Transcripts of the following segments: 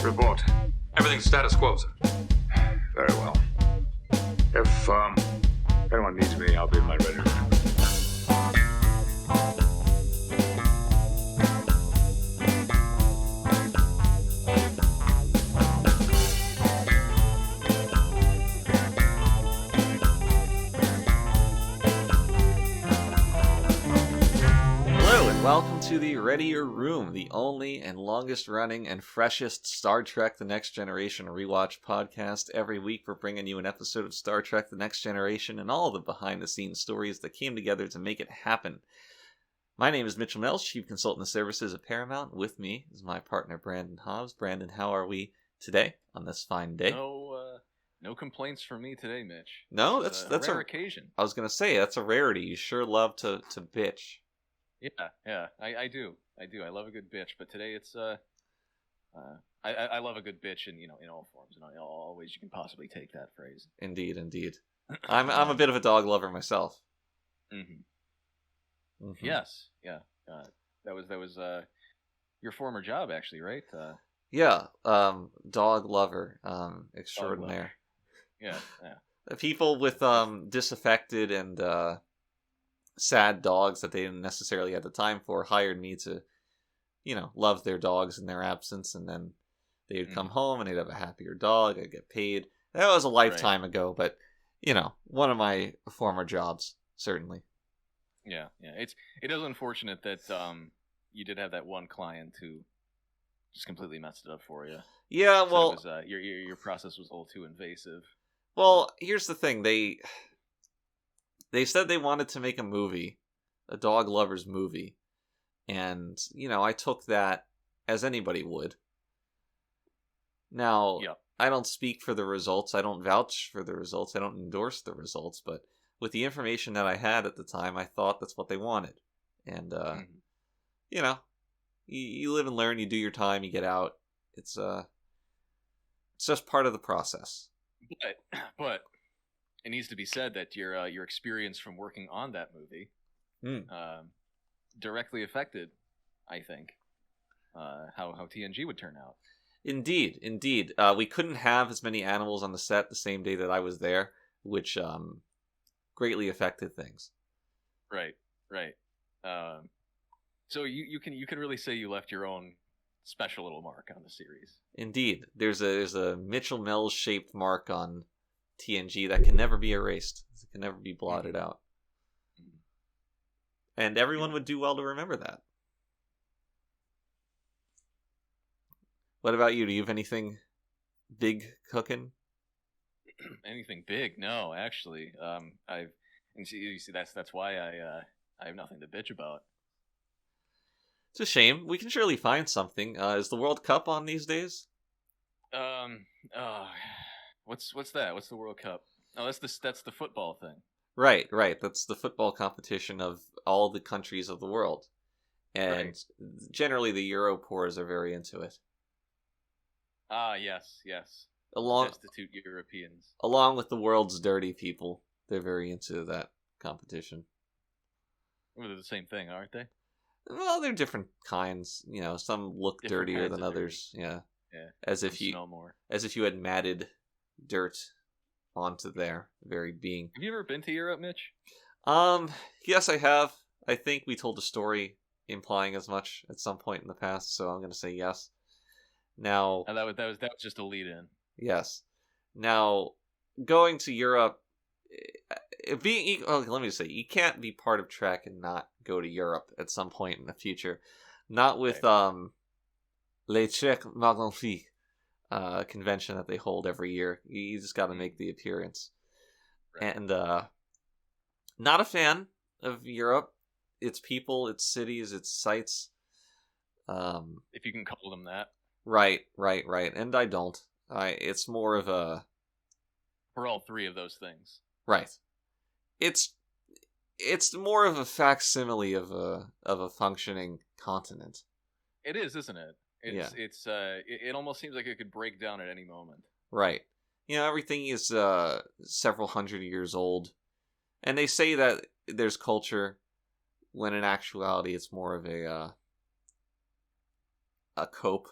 Report. Everything's status quo, sir. Very well. If anyone needs me, I'll be in my ready room. Welcome to the Readier Room, the only and longest running and freshest Star Trek The Next Generation rewatch podcast. Every week we're bringing you an episode of Star Trek The Next Generation and all the behind-the-scenes stories that came together to make it happen. My name is Mitchell Mills, Chief Consultant of Services at Paramount. With me is my partner Brandon Hobbs. Brandon, how are we today on this fine day? No complaints from me today, Mitch. No, that's a rare occasion. I was going to say, that's a rarity. You sure love to bitch. Yeah, I do. I love a good bitch, but today it's I love a good bitch in all forms and all ways you can possibly take that phrase. Indeed. I'm a bit of a dog lover myself. Mm-hmm. Yes, yeah. That was your former job, actually, right? Yeah, dog lover extraordinaire. Yeah. People with disaffected and sad dogs that they didn't necessarily have the time for hired me to, love their dogs in their absence, and then they'd come home and they'd have a happier dog. I'd get paid. That was a lifetime ago, but one of my former jobs, certainly. Yeah. It is unfortunate that you did have that one client who just completely messed it up for you. Yeah, well, so it was, your process was a little too invasive. Well, here's the thing. They said they wanted to make a movie, a dog lover's movie. And, I took that as anybody would. Now, I don't speak for the results. I don't vouch for the results. I don't endorse the results. But with the information that I had at the time, I thought that's what they wanted. And, you live and learn. You do your time. You get out. It's just part of the process. But it needs to be said that your experience from working on that movie directly affected, I think, how TNG would turn out. Indeed. We couldn't have as many animals on the set the same day that I was there, which greatly affected things. Right. So you can really say you left your own special little mark on the series. Indeed, there's a Mitchell Mills shaped mark on TNG that can never be erased. It can never be blotted out. And everyone would do well to remember that. What about you? Do you have anything big cooking? Anything big? No, actually. You see that's why I have nothing to bitch about. It's a shame. We can surely find something. Is the World Cup on these days? What's that? What's the World Cup? Oh, that's the football thing. Right. That's the football competition of all the countries of the world. And generally the Europores are very into it. Ah, yes. Destitute Europeans. Along with the world's dirty people. They're very into that competition. Well, they're the same thing, aren't they? Well, they're different kinds. Some look different dirtier than others. Dirty. Yeah. As if you had matted dirt onto their very being. Have you ever been to Europe, Mitch? Yes, I have. I think we told a story implying as much at some point in the past, so I'm going to say yes. Now, that was just a lead-in. Yes. Now, going to Europe, let me just say, you can't be part of Trek and not go to Europe at some point in the future. Not with Les Trek Magnifiques convention that they hold every year. You just got to make the appearance. Right. And not a fan of Europe. Its people, its cities, its sites. If you can call them that. Right. And I don't. It's more of a... We're all three of those things. Right. It's more of a facsimile of a functioning continent. It is, isn't it? It almost seems like it could break down at any moment. Right. Everything is several hundred years old. And they say that there's culture, when in actuality it's more of a cope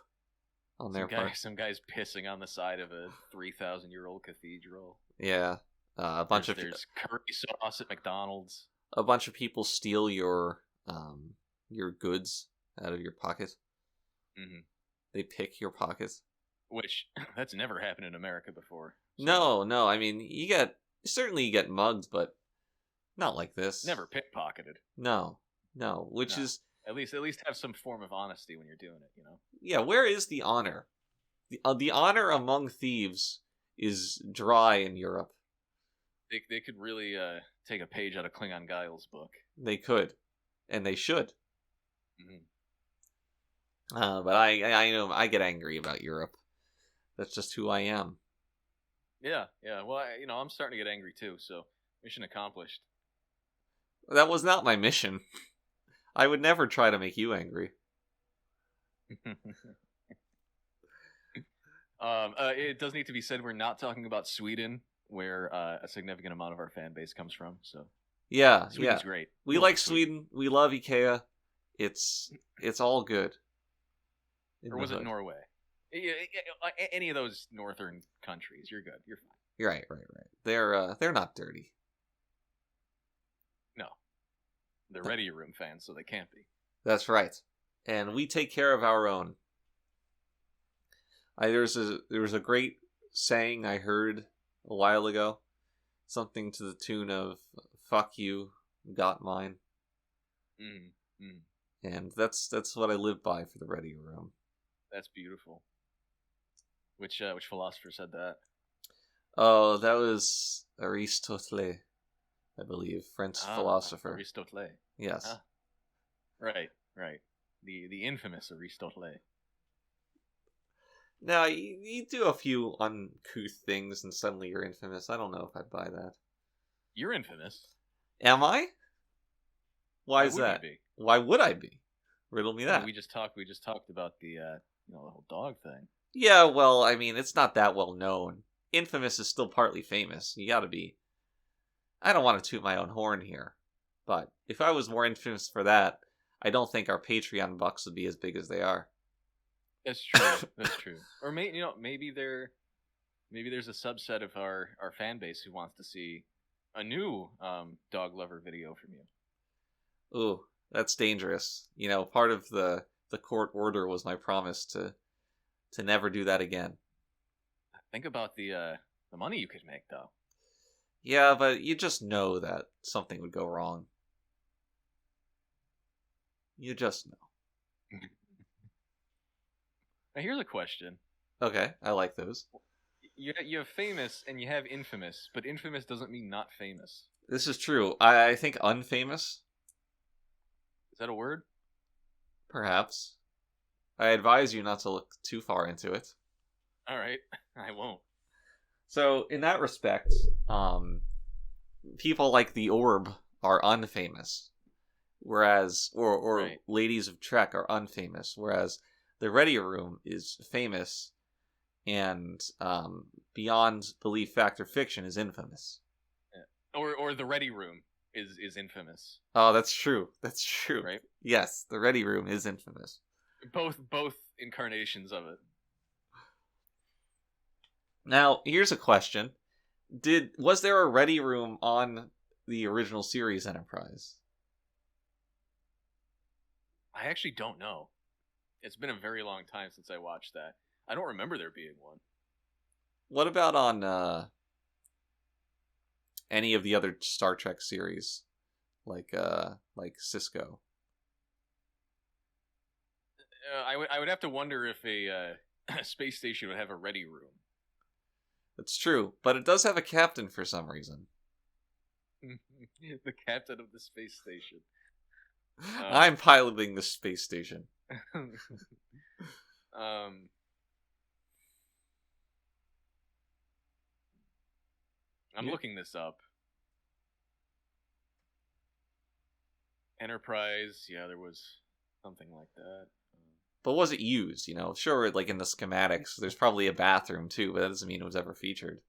on their part. Some guys pissing on the side of a 3,000-year-old cathedral. Yeah, There's curry sauce at McDonald's. A bunch of people steal your goods out of your pocket. Mm-hmm. They pick your pocket. Which that's never happened in America before. No. So. I mean, you get mugged, but not like this. Never pickpocketed. No. Which No. is at least have some form of honesty when you're doing it. You know. Yeah. Where is the honor? The honor among thieves is dry in Europe. They could really take a page out of Klingon Guile's book. They could, and they should. Mm-hmm. But I know I get angry about Europe. That's just who I am. Yeah. Well, I'm starting to get angry too. So mission accomplished. That was not my mission. I would never try to make you angry. It does need to be said we're not talking about Sweden, where a significant amount of our fan base comes from. So yeah, Sweden's great. We like Sweden. We love IKEA. It's all good. Or was it Norway? Any of those northern countries, you're good. You're fine. Right. They're not dirty. No, they're Readier Room fans, so they can't be. That's right. And we take care of our own. There was a great saying I heard a while ago, something to the tune of "Fuck you, got mine," and that's what I live by for the Readier Room. That's beautiful. Which philosopher said that? Oh, that was Aristotle, I believe, French philosopher. Aristotle. Yes. Right. The infamous Aristotle. Now, you do a few uncouth things and suddenly you're infamous. I don't know if I'd buy that. You're infamous. Am I? Why is that? Why would I be? Riddle me that. We just talked about the the whole dog thing. Yeah, well, I mean, it's not that well known. Infamous is still partly famous. You gotta be. I don't want to toot my own horn here, but if I was more infamous for that, I don't think our Patreon bucks would be as big as they are. That's true. That's true. Or maybe there's a subset of our fan base who wants to see a new dog lover video from you. Ooh, that's dangerous. Part of the court order was my promise to never do that again. Think about the money you could make, though. Yeah, but you just know that something would go wrong. You just know. Now here's a question. Okay, I like those. You have famous and you have infamous, but infamous doesn't mean not famous. This is true. I think unfamous. Is that a word? Perhaps. I advise you not to look too far into it. All right, I won't. So, in that respect, people like the Orb are unfamous, whereas or right. Ladies of Trek are unfamous, whereas the Readier Room is famous, and beyond belief, fact, or fiction is infamous. Yeah. Or the Ready Room is infamous. Oh, that's true. That's true. Right? Yes, the Ready Room is infamous. Both incarnations of it. Now, here's a question. Was there a Ready Room on the original series Enterprise? I actually don't know. It's been a very long time since I watched that. I don't remember there being one. What about on any of the other Star Trek series, like Cisco? I would have to wonder if a space station would have a Ready Room. That's true, but it does have a captain for some reason. The captain of the space station. I'm piloting the space station. I'm looking this up. Enterprise, yeah, there was something like that. But was it used? Sure, like in the schematics, there's probably a bathroom too, but that doesn't mean it was ever featured.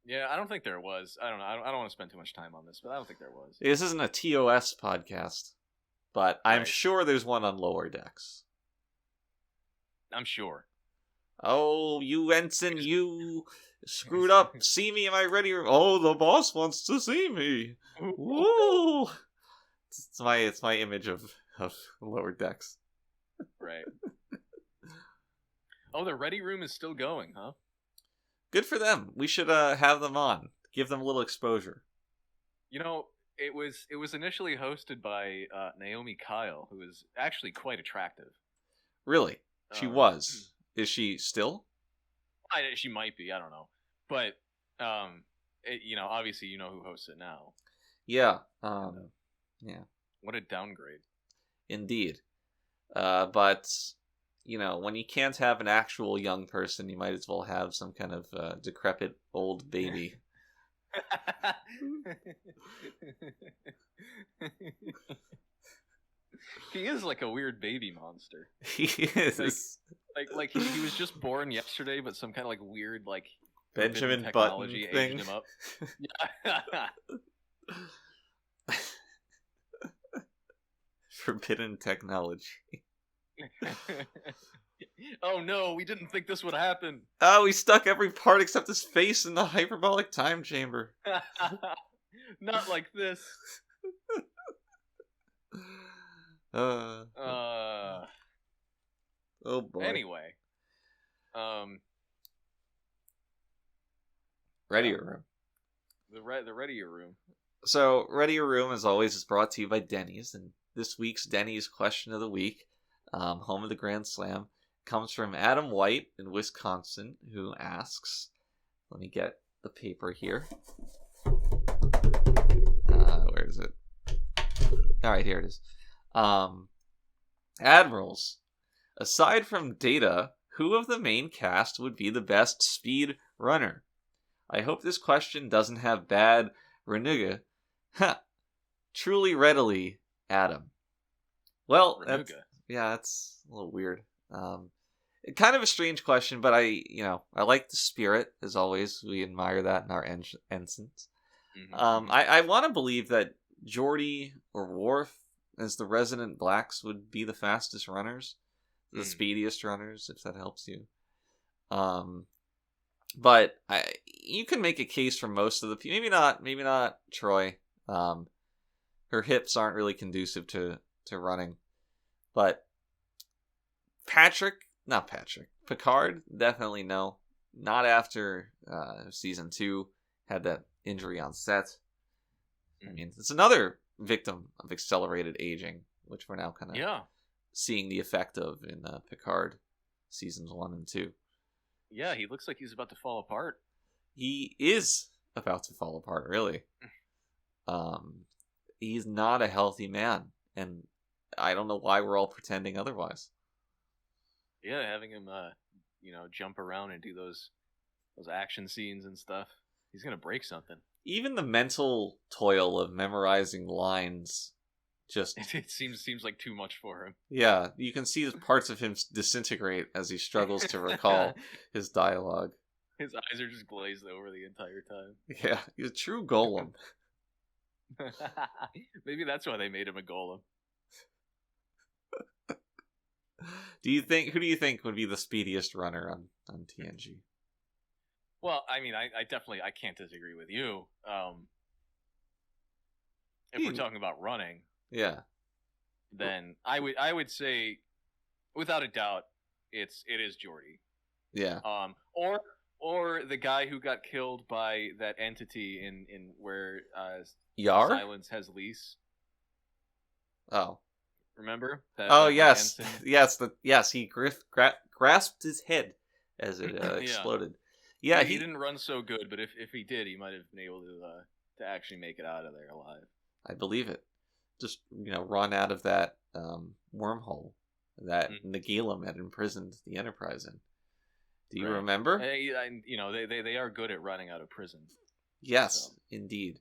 Yeah, I don't think there was. I don't know. I don't want to spend too much time on this, but I don't think there was. This isn't a TOS podcast, but I'm sure there's one on Lower Decks. I'm sure. Oh, you ensign, you screwed up. See me in my ready room. Oh, the boss wants to see me. Woo! It's my image of lower decks. Right. Oh, the Ready Room is still going, huh? Good for them. We should have them on. Give them a little exposure. You know, it was initially hosted by Naomi Kyle, who is actually quite attractive. Really? She was. Is she still? She might be. I don't know. But obviously, you know who hosts it now. Yeah. Yeah. What a downgrade. Indeed. But when you can't have an actual young person, you might as well have some kind of decrepit old baby. He is like a weird baby monster. He is. Like he was just born yesterday, but some kind of like weird like Benjamin technology Button thing. aged him up. Yeah. Forbidden technology. Oh no, we didn't think this would happen. Oh, we stuck every part except his face in the hyperbolic time chamber. Not like this. Oh boy. Anyway. Readier Room. The Readier Room. So, Readier Room, as always, is brought to you by Denny's, and this week's Denny's question of the week, home of the Grand Slam, comes from Adam White in Wisconsin, who asks, let me get the paper here. Where is it? Alright, here it is. Admirals, aside from Data, who of the main cast would be the best speed runner? I hope this question doesn't have bad Renuga. Ha! Truly readily, Adam. Well, that's a little weird. Kind of a strange question, but I like the spirit, as always. We admire that in our ensigns. Mm-hmm. I want to believe that Geordi or Worf, as the resident blacks, would be the fastest runners, the speediest runners, if that helps you. But you can make a case for most of the people. Maybe not Troy. Her hips aren't really conducive to running. But Picard, definitely no. Not after season 2 had that injury on set. I mean, it's another victim of accelerated aging, which we're now kind of seeing the effect of in Picard seasons 1 and 2. Yeah, he looks like he's about to fall apart. He is about to fall apart, really. He's not a healthy man, and I don't know why we're all pretending otherwise. Yeah, having him, jump around and do those action scenes and stuff. He's gonna break something. Even the mental toil of memorizing lines, just it seems like too much for him. Yeah, you can see parts of him disintegrate as he struggles to recall his dialogue. His eyes are just glazed over the entire time. Yeah, he's a true golem. Maybe that's why they made him a golem. Who do you think would be the speediest runner on TNG? Well, I mean, I definitely can't disagree with you. If we're talking about running, yeah, then I would say, without a doubt, it is Geordi. Yeah. Or the guy who got killed by that entity in where Yar? Silence has lease. Oh. Remember? Yes. Yes, he grasped his head as it exploded. Yeah, he didn't run so good, but if he did, he might have been able to actually make it out of there alive. I believe it. Just, run out of that wormhole that Nagilum had imprisoned the Enterprise in. Do you remember? They are good at running out of prison. Yes, indeed.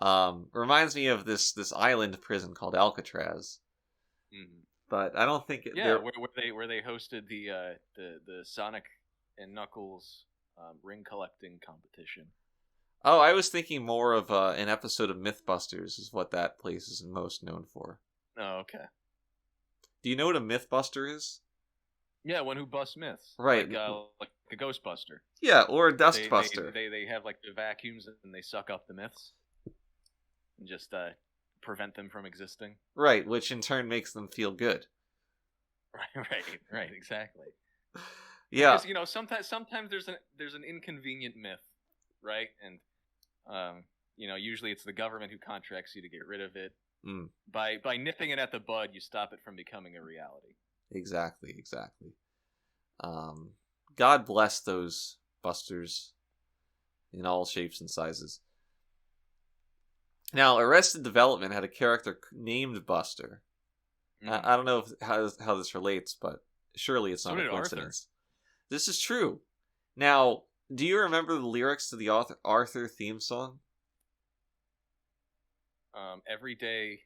Reminds me of this island prison called Alcatraz. Mm-hmm. But I don't think where they hosted the Sonic and Knuckles ring collecting competition. Oh, I was thinking more of an episode of Mythbusters is what that place is most known for. Oh, okay. Do you know what a Mythbuster is? Yeah, one who busts myths. Right. Like a Ghostbuster. Yeah, or a They Dustbuster. they have like the vacuums and they suck up the myths and just prevent them from existing. Right, which in turn makes them feel good. Right, exactly. Yeah. Because sometimes there's an inconvenient myth, right? And usually it's the government who contracts you to get rid of it. Mm. By nipping it at the bud, you stop it from becoming a reality. Exactly. God bless those busters in all shapes and sizes. Now, Arrested Development had a character named Buster. I don't know how this relates, but surely it's not a coincidence. This is true. Now, do you remember the lyrics to the Arthur theme song? Every day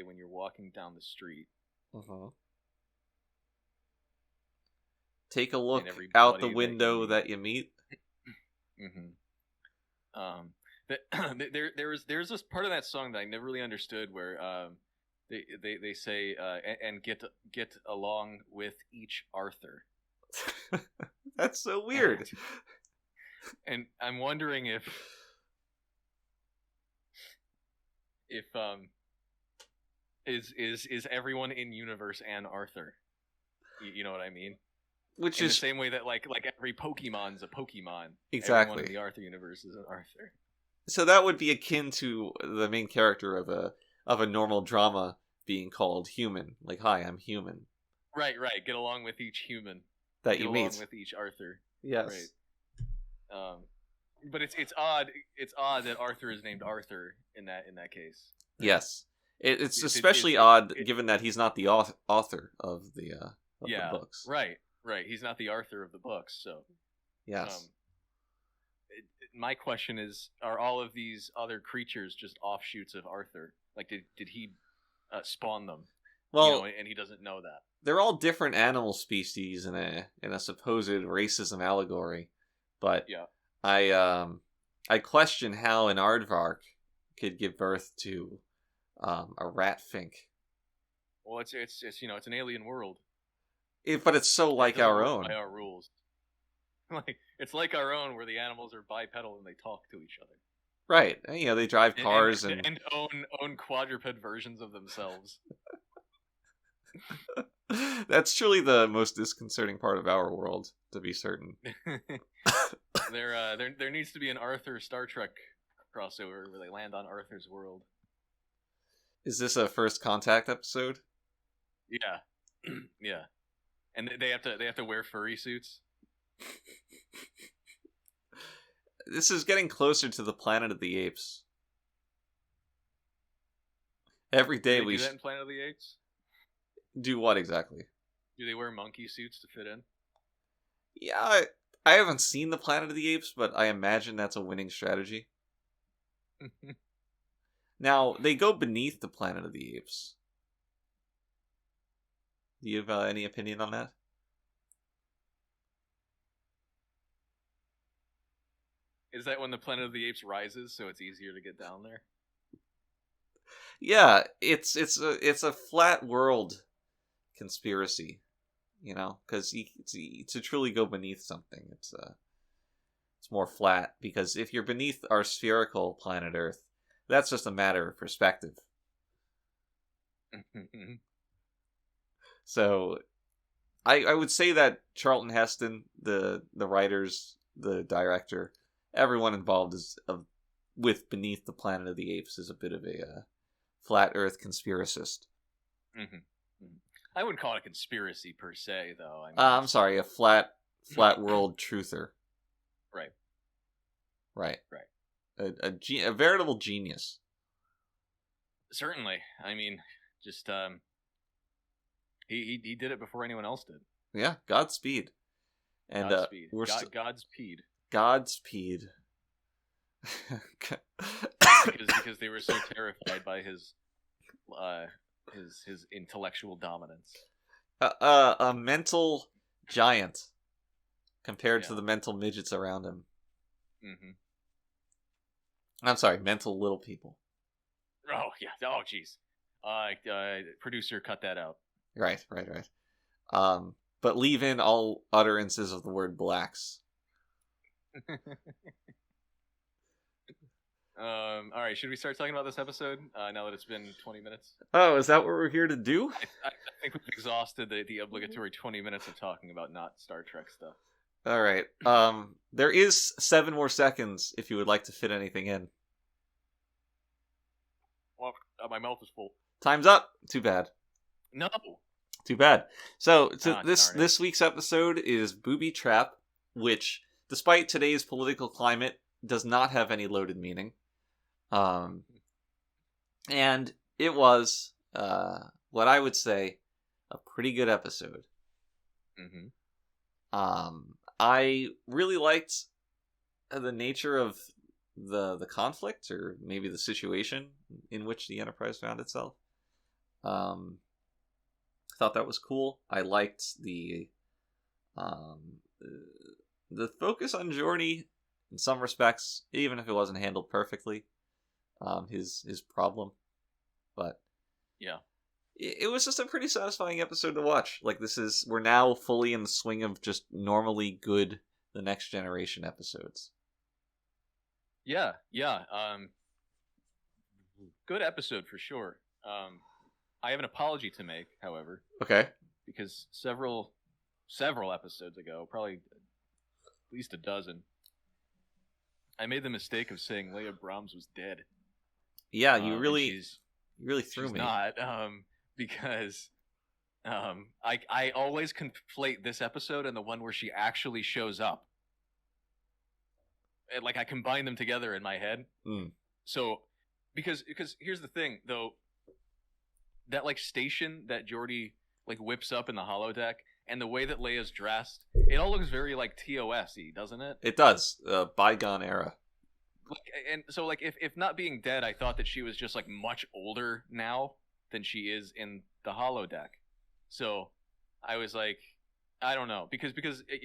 when you're walking down the street. Take a look out the window that you meet. There's this part of that song that I never really understood where they say and get along with each Arthur. That's so weird. And I'm wondering if is everyone in universe an Arthur? You know what I mean? Which in is the same way that like every Pokemon's a Pokemon. Exactly. Everyone in the Arthur universe is an Arthur. So that would be akin to the main character of a normal drama being called human. Like, hi, I'm human. Right. Get along with each human that you meet. Get along with each Arthur. Yes. Right. But it's odd. It's odd that Arthur is named Arthur in that case. Yes. It's especially odd given that he's not the author of the books. Right. He's not the Arthur of the books, so. Yes. My question is: are all of these other creatures just offshoots of Arthur? Like, did he spawn them? Well, and he doesn't know that. They're all different animal species in a supposed racism allegory, but yeah. I question how an aardvark could give birth to a rat fink. Well, it's an alien world. But it's so like our own. By our rules. Like it's like our own, where the animals are bipedal and they talk to each other. Right. They drive cars and own quadruped versions of themselves. That's truly the most disconcerting part of our world, to be certain. There needs to be an Arthur Star Trek crossover where they land on Arthur's world. Is this a First Contact episode? Yeah, yeah, and they have to wear furry suits. This is getting closer to the Planet of the Apes. Every day do that in Planet of the Apes. Do what exactly? Do they wear monkey suits to fit in? Yeah, I haven't seen the Planet of the Apes, but I imagine that's a winning strategy. Now, they go beneath the Planet of the Apes. Do you have any opinion on that? Is that when the Planet of the Apes rises, so it's easier to get down there? Yeah, it's a flat world conspiracy, because to truly go beneath something, it's more flat. Because if you're beneath our spherical planet Earth, that's just a matter of perspective. So, I would say that Charlton Heston, the writers, the director, everyone involved with Beneath the Planet of the Apes is a bit of a flat Earth conspiracist. I wouldn't call it a conspiracy per se, though. I'm sorry, a flat world truther. Right. A veritable genius. Certainly. I mean, just he did it before anyone else did. Yeah, Godspeed. And Godspeed. We're Godspeed. Godspeed. because they were so terrified by his intellectual dominance. A mental giant compared to the mental midgets around him. I'm sorry, mental little people. Oh yeah. Oh jeez. Producer, cut that out. Right. but leave in all utterances of the word blacks. All right, should we start talking about this episode now that it's been 20 minutes? Oh, is that what we're here to do? I think we've exhausted the obligatory 20 minutes of talking about not Star Trek stuff. All right. There is 7 more seconds if you would like to fit anything in. Well, my mouth is full. Time's up. Too bad. No. Too bad. So Ah, this week's episode is Booby Trap, which, despite today's political climate, does not have any loaded meaning. And it was what I would say a pretty good episode. Mm-hmm. I really liked the nature of the conflict, or maybe the situation in which the Enterprise found itself. I thought that was cool. I liked the focus on Geordi in some respects, even if it wasn't handled perfectly. His problem, but yeah, it was just a pretty satisfying episode to watch. Like, we're now fully in the swing of just normally good The Next Generation episodes. Yeah. Good episode for sure. I have an apology to make, however. Okay. Because several episodes ago, probably at least a dozen, I made the mistake of saying Leia Brahms was dead. Yeah, you really threw she's me. Not, because I always conflate this episode and the one where she actually shows up. And, like, I combine them together in my head. Mm. So, because here's the thing, though, that, like, station that Geordi, like, whips up in the holodeck, and the way that Leia's dressed, it all looks very, like, TOS-y, doesn't it? It does. Bygone era. Like, and so, like, if not being dead, I thought that she was just, like, much older now than she is in the holodeck. So I was like, I don't know, because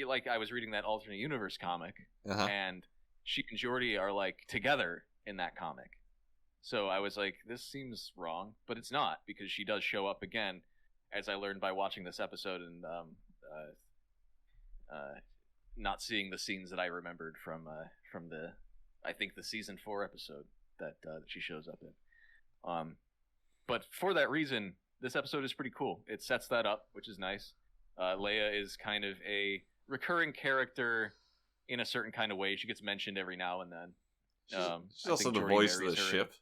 like, I was reading that alternate universe comic, and she and Geordi are, like, together in that comic. So I was like, this seems wrong, but it's not, because she does show up again, as I learned by watching this episode and not seeing the scenes that I remembered from the, I think, the season 4 episode that she shows up in. But for that reason, this episode is pretty cool. It sets that up, which is nice. Leia is kind of a recurring character in a certain kind of way. She gets mentioned every now and then. She's also the voice of the ship.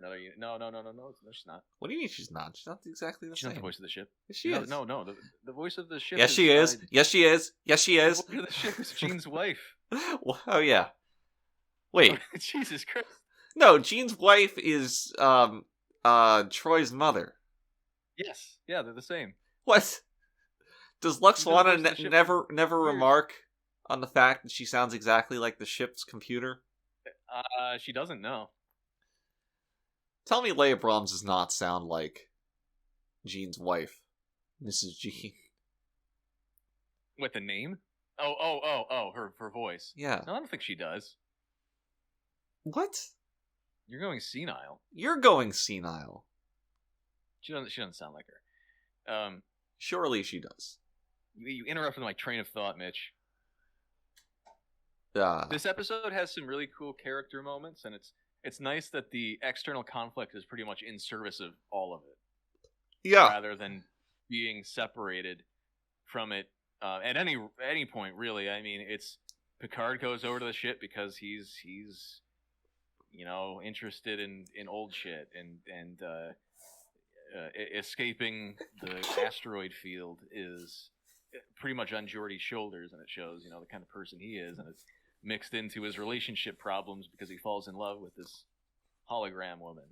No, she's not. What do you mean she's not? She's not exactly the She's same. not the voice of the ship. Yes, she is. No. The voice of the ship. Yes, she is. Yes, she is. Yes, she is. The voice of the ship is Jean's wife. Oh yeah. Wait. Jesus Christ. No, Jean's wife is Troy's mother. Yes. Yeah, they're the same. What? Does Lux She does wanna voice the ship. never Weird. remark on the fact that she sounds exactly like the ship's computer? She doesn't know. Tell me Leia Brahms does not sound like Jean's wife, Mrs. Jean. What, the name? Oh, her voice. Yeah. No, I don't think she does. What? You're going senile. You're going senile. She doesn't sound like her. Surely she does. You interrupted my train of thought, Mitch. Uh, This episode has some really cool character moments, and it's nice that the external conflict is pretty much in service of all of it, yeah. rather than being separated from it at any point, really. I mean, it's Picard goes over to the ship because he's interested in old shit, and escaping the asteroid field is pretty much on Geordi's shoulders, and it shows the kind of person he is, and it's mixed into his relationship problems because he falls in love with this hologram woman.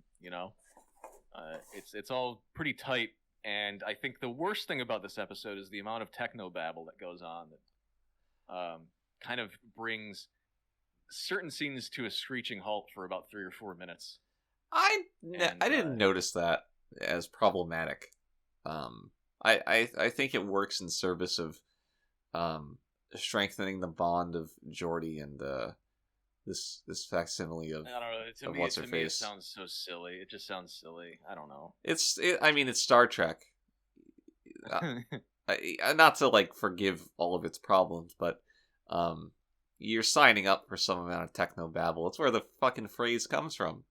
It's all pretty tight, and I think the worst thing about this episode is the amount of technobabble that goes on that kind of brings certain scenes to a screeching halt for about 3 or 4 minutes. I didn't notice that as problematic. I think it works in service of strengthening the bond of Geordi and this facsimile of. I don't know. To me, it sounds so silly. It just sounds silly. I don't know. I mean, it's Star Trek. not to like forgive all of its problems, but you're signing up for some amount of technobabble. It's where the fucking phrase comes from.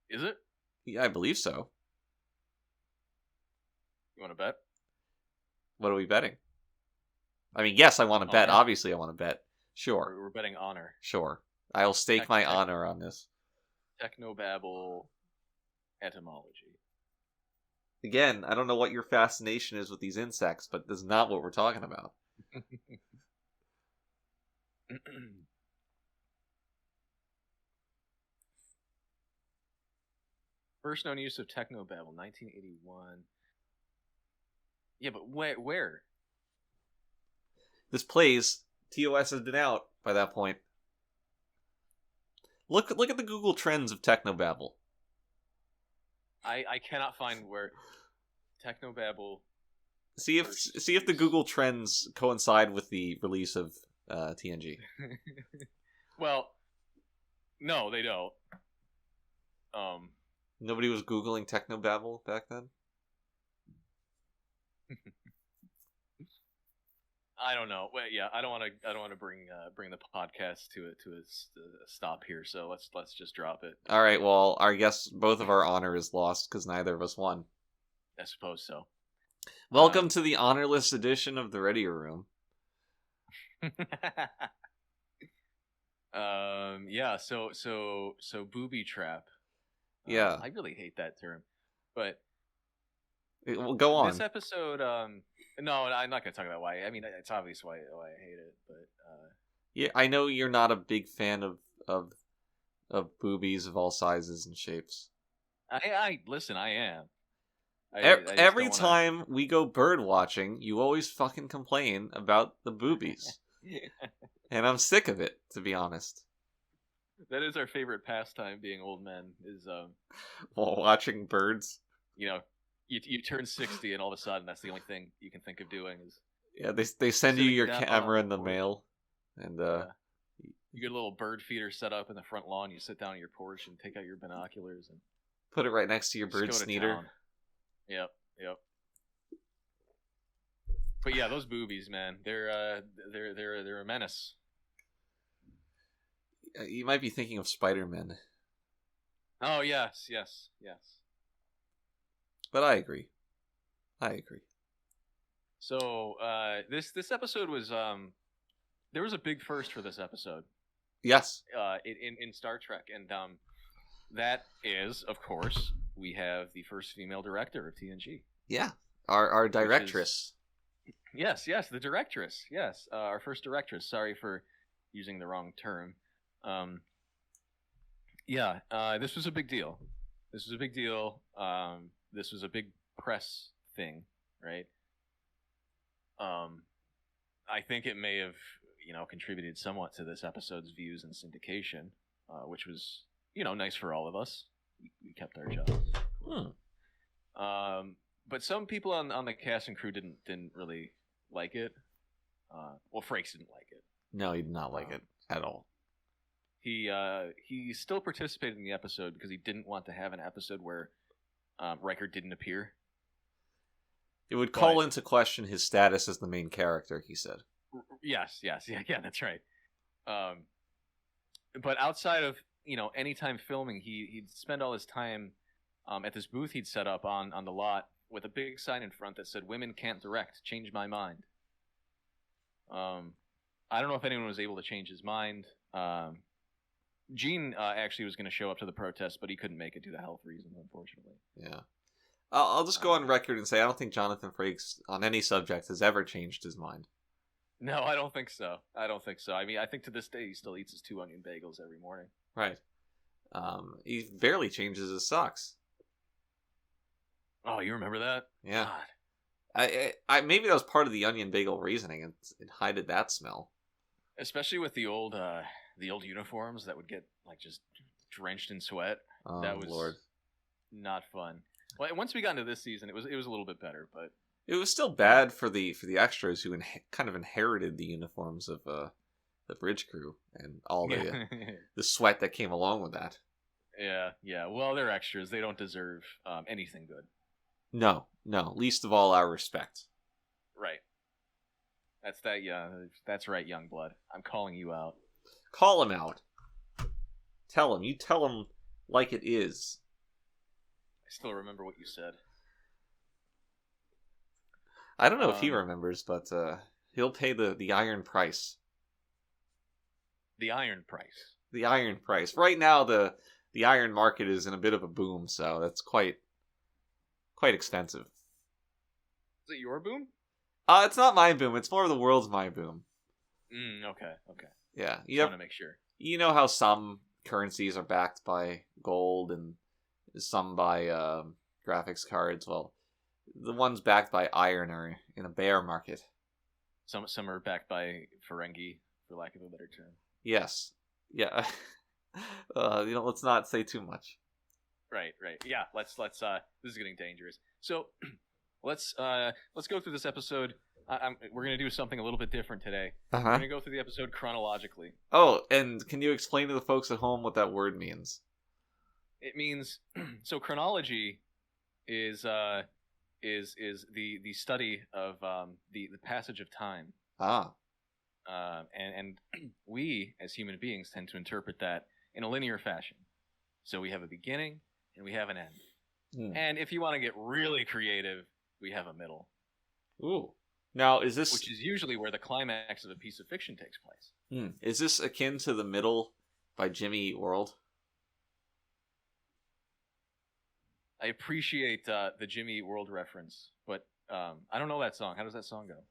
Is it? Yeah, I believe so. You want to bet? What are we betting? I mean, yes, I want to bet. Honor. Obviously, I want to bet. Sure. We're betting honor. Sure. I'll stake my honor on this. Technobabble etymology. Again, I don't know what your fascination is with these insects, but this is not what we're talking about. First known use of technobabble, 1981. Yeah, but where? This plays. TOS has been out by that point. Look at the Google Trends of technobabble. I cannot find where technobabble. See if the Google Trends coincide with the release of TNG. Well, no, they don't. Nobody was Googling technobabble back then. I don't know. Well, yeah, I don't want to bring the podcast to a stop here. So let's just drop it. All right. Well, I guess both of our honor is lost because neither of us won. I suppose so. Welcome to the honorless edition of the Readier Room. Yeah. So booby trap. Yeah. I really hate that term, but Well, go on. this episode. No, I'm not gonna talk about why. I mean, it's obvious why I hate it, but Yeah, I know you're not a big fan of boobies of all sizes and shapes. I listen. I am. Every time we go bird watching, you always fucking complain about the boobies. And I'm sick of it, to be honest. That is our favorite pastime, being old men, is While watching birds. you know, you turn 60 and all of a sudden that's the only thing you can think of doing is Yeah, they send you sitting your down camera on in the the mail. And you get a little bird feeder set up in the front lawn, you sit down on your porch and take out your binoculars and put it right next to your just bird go to sneeder. town. Yep. But yeah, those boobies, man, they're a menace. You might be thinking of Spider-Man. Oh yes. But I agree. So this episode was there was a big first for this episode. Yes. In Star Trek, and that is, of course, we have the first female director of TNG. Yeah. Our directress. Yes, the directress. Yes, our first directress. Sorry for using the wrong term. This was a big deal. This was a big press thing, right? I think it may have, contributed somewhat to this episode's views and syndication, which was, nice for all of us. We kept our jobs. But some people on the cast and crew didn't really like it. Frakes didn't like it. No, he did not like it at all. He still participated in the episode because he didn't want to have an episode where Riker didn't appear. It would call into question his status as the main character, he said. Yes, yeah, that's right. But outside of, anytime filming, he'd spend all his time at this booth he'd set up on the lot with a big sign in front that said, "Women can't direct, change my mind." I don't know if anyone was able to change his mind. Gene actually was going to show up to the protest, but he couldn't make it due to health reasons, unfortunately. Yeah. I'll just go on record and say I don't think Jonathan Frakes, on any subject, has ever changed his mind. No, I don't think so. I mean, I think to this day he still eats his 2 onion bagels every morning. Right. He barely changes his socks. Oh, you remember that? Yeah. God. I maybe that was part of the onion bagel reasoning. It hided that smell. Especially with the old uniforms that would get just drenched in sweat. Oh, that was Lord. Not fun. Well, once we got into this season, it was a little bit better, but it was still bad for the extras who kind of inherited the uniforms of the bridge crew and all the sweat that came along with that. Yeah. Well, they're extras. They don't deserve anything good. No. Least of all our respect. Right. That's that. Yeah, that's right, young blood. I'm calling you out. Call him out. Tell him. You tell him like it is. I still remember what you said. I don't know if he remembers, but he'll pay the iron price. The iron price. The iron price. Right now, the iron market is in a bit of a boom, so that's quite expensive. Is it your boom? It's not my boom. It's more of the world's my boom. Okay. Yeah, Just want to make sure. You know how some currencies are backed by gold and some by graphics cards. Well, the ones backed by iron are in a bear market. Some are backed by Ferengi, for lack of a better term. Yes. Yeah. Let's not say too much. Right. Yeah. Let's. This is getting dangerous. So, let's go through this episode. We're gonna do something a little bit different today. We're gonna go through the episode chronologically. Oh, and can you explain to the folks at home what that word means? It means so chronology is the study of the passage of time. And we as human beings tend to interpret that in a linear fashion. So we have a beginning and we have an end. And if you want to get really creative, we have a middle. Ooh. Now, is this... Which is usually where the climax of a piece of fiction takes place. Is this akin to The Middle by Jimmy Eat World? I appreciate the Jimmy Eat World reference, but I don't know that song. How does that song go?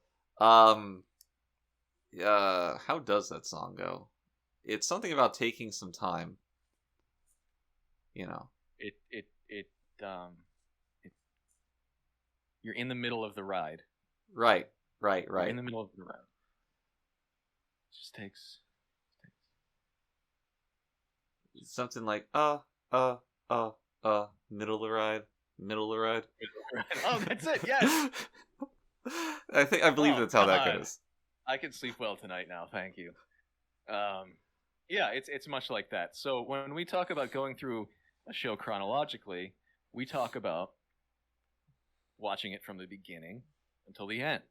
How does that song go? It's something about taking some time. You're in the middle of the ride. Right. You're in the middle of the ride. It just takes something like middle of the ride. Oh, that's it. Yes. I believe that's how that goes. I can sleep well tonight now. Thank you. Yeah, it's much like that. So when we talk about going through a show chronologically, we talk about watching it from the beginning until the end.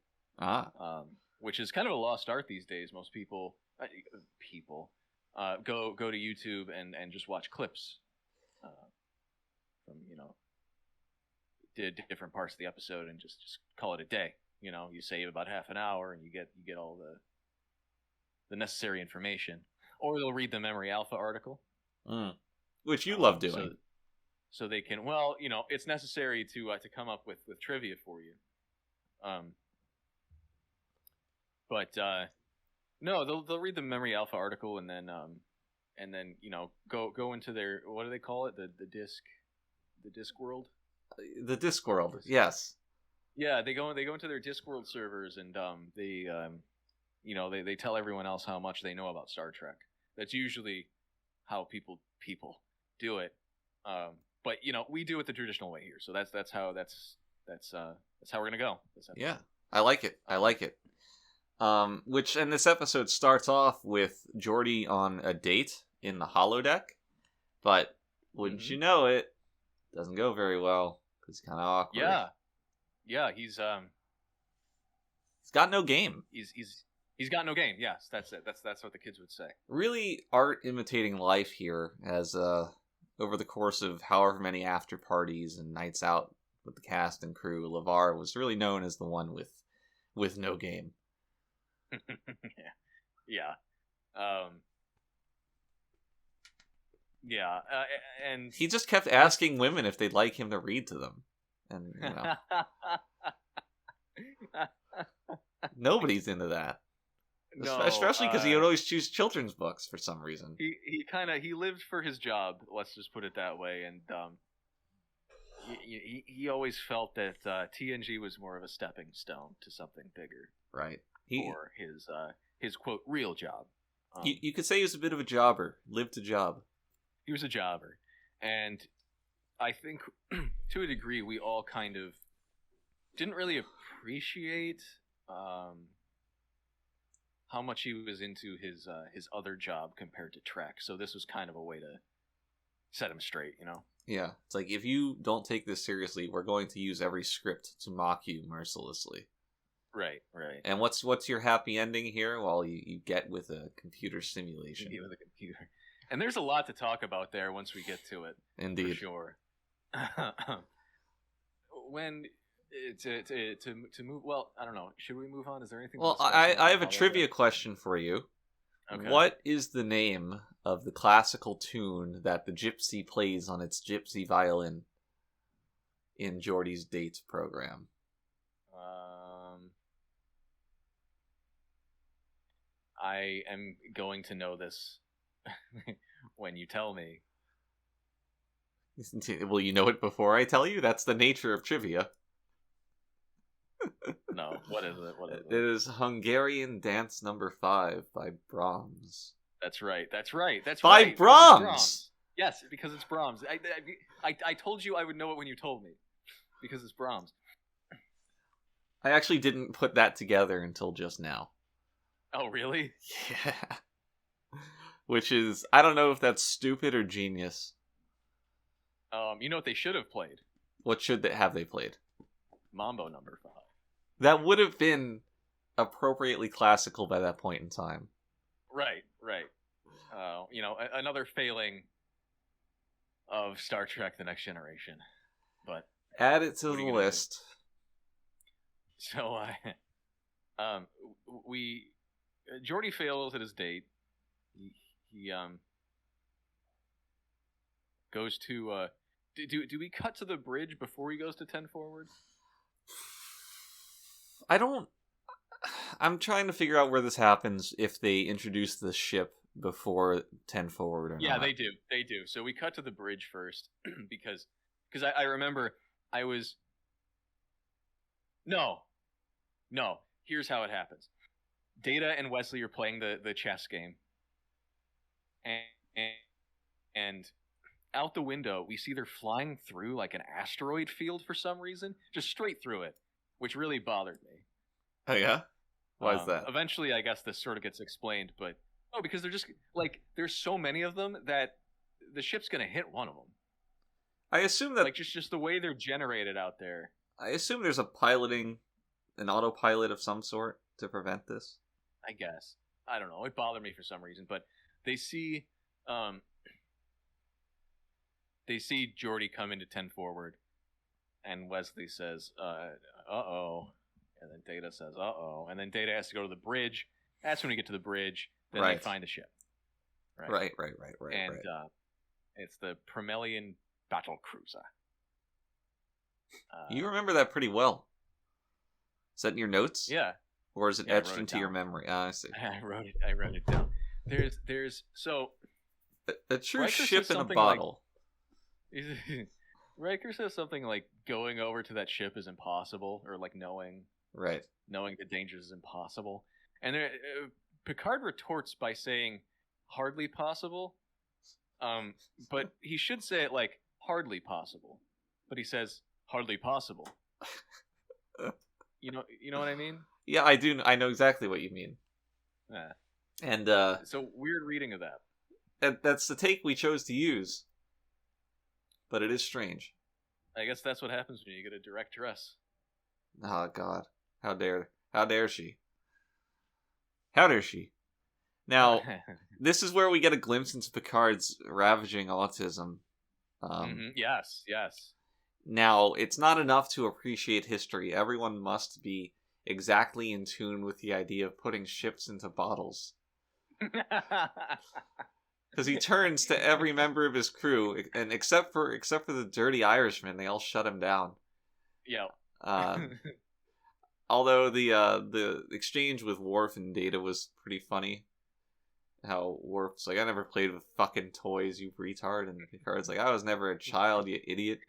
Which is kind of a lost art these days. Most people go to YouTube and just watch clips from different parts of the episode and just call it a day. You save about half an hour and you get all the necessary information. Or they'll read the Memory Alpha article, which you love doing. So they can. It's necessary to come up with trivia for you. But no, they'll read the Memory Alpha article and then go into their, what do they call it, the disc world. The Discworld, yes. Yeah, they go into their Discworld servers and they tell everyone else how much they know about Star Trek. That's usually how people do it. But we do it the traditional way here. So that's how we're gonna go. Yeah, I like it. And this episode starts off with Geordi on a date in the holodeck, but wouldn't you know it, doesn't go very well. It's kind of awkward. Yeah. He's got no game. He's got no game. Yes, that's it. That's what the kids would say. Really, art imitating life here, as over the course of however many after parties and nights out with the cast and crew, LeVar was really known as the one with no game. Yeah. And he just kept asking women if they'd like him to read to them, and nobody's into that. No, especially because he would always choose children's books for some reason. He lived for his job. Let's just put it that way, and he always felt that TNG was more of a stepping stone to something bigger. Right. For his quote real job. You could say he was a bit of a jobber. Lived a job. He was a jobber, and I think to a degree we all kind of didn't really appreciate how much he was into his other job compared to Trek. So this was kind of a way set him straight, you know? Yeah, it's like, if you don't take this seriously, we're going to use every script to mock you mercilessly. Right. And what's your happy ending here? Well, you get with a computer simulation. You get with a computer. And there's a lot to talk about there once we get to it. Indeed. For sure. When to move, well, I don't know. Should we move on? Is there anything? Well, I have a trivia question for you. Okay. What is the name of the classical tune that the gypsy plays on its gypsy violin in Geordie's Dates program? I am going to know this when you tell me. Will you know it before I tell you? That's the nature of trivia. No, what is it? It is Hungarian Dance Number 5 by Brahms. That's right. By Brahms! Yes, because it's Brahms. I told you I would know it when you told me. Because it's Brahms. I actually didn't put that together until just now. Oh, really? Yeah. Which is, I don't know if that's stupid or genius. You know what they should have played? What should they played? Mambo Number 5. That would have been appropriately classical by that point in time. Right. Another failing of Star Trek: The Next Generation. But add it to the list. So, Geordie fails at his date. He goes to do we cut to the bridge before he goes to 10 forward? I'm trying to figure out where this happens, if they introduce the ship before 10 forward or not. Yeah, they do. So we cut to the bridge first because I remember I was No. Here's how it happens. Data and Wesley are playing the chess game. And out the window, we see they're flying through like an asteroid field for some reason. Just straight through it, which really bothered me. Oh, yeah? Why is that? Eventually, I guess this sort of gets explained, but... Oh, because they're just... Like, there's so many of them that the ship's gonna hit one of them. I assume that... Like, just the way they're generated out there. I assume there's an autopilot of some sort to prevent this. I guess. I don't know. It bothered me for some reason, but they see Geordie come into 10 forward, and Wesley says, uh-oh. And then Data says, uh-oh. And then Data has to go to the bridge. That's when we get to the bridge. Then they find the ship. Right. And it's the Promelian battle cruiser. You remember that pretty well. Is that in your notes? Yeah. Or is it etched into your memory? I see. I wrote it down. There's so a true Riker ship in a bottle. Riker says something like going over to that ship is impossible, or like knowing the dangers is impossible. And Picard retorts by saying hardly possible. But he should say it like hardly possible. But he says hardly possible. You know what I mean? Yeah, I do. I know exactly what you mean. Yeah. And so weird reading of that. That's the take we chose to use. But it is strange. I guess that's what happens when you get a directress. Oh God. How dare she? How dare she? Now, this is where we get a glimpse into Picard's ravaging autism. Yes. Now, it's not enough to appreciate history. Everyone must be exactly in tune with the idea of putting ships into bottles. Because he turns to every member of his crew, and except for the dirty Irishman, they all shut him down. Yeah. Although the exchange with Worf and Data was pretty funny. How Worf's like, I never played with fucking toys, you retard, and Picard's like, I was never a child, you idiot.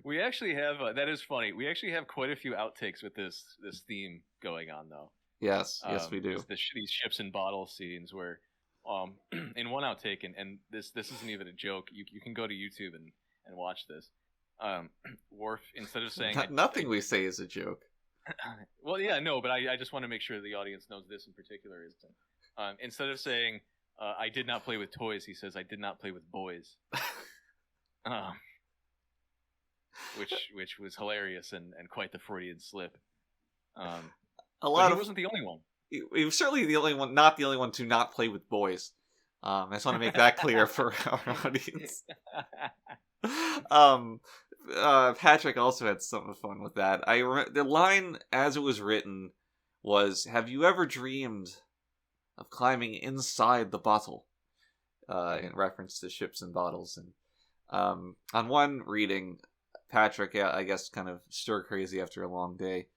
We actually have that is funny. We actually have quite a few outtakes with this theme going on, though. Yes, we do. These ships and bottle scenes where, in one outtake, and this isn't even a joke. You can go to YouTube and watch this. Worf, instead of saying nothing we say is a joke. Well, yeah, no, but I just want to make sure the audience knows this in particular is instead of saying I did not play with toys. He says I did not play with boys. Which was hilarious and quite the Freudian slip. A But lot he of wasn't the only one. he was certainly the only one, not the only one to not play with boys. I just want to make that clear for our audience. Patrick also had some fun with that. The line as it was written was, "Have you ever dreamed of climbing inside the bottle?" In reference to ships and bottles. And on one reading, Patrick, I guess, kind of stir crazy after a long day.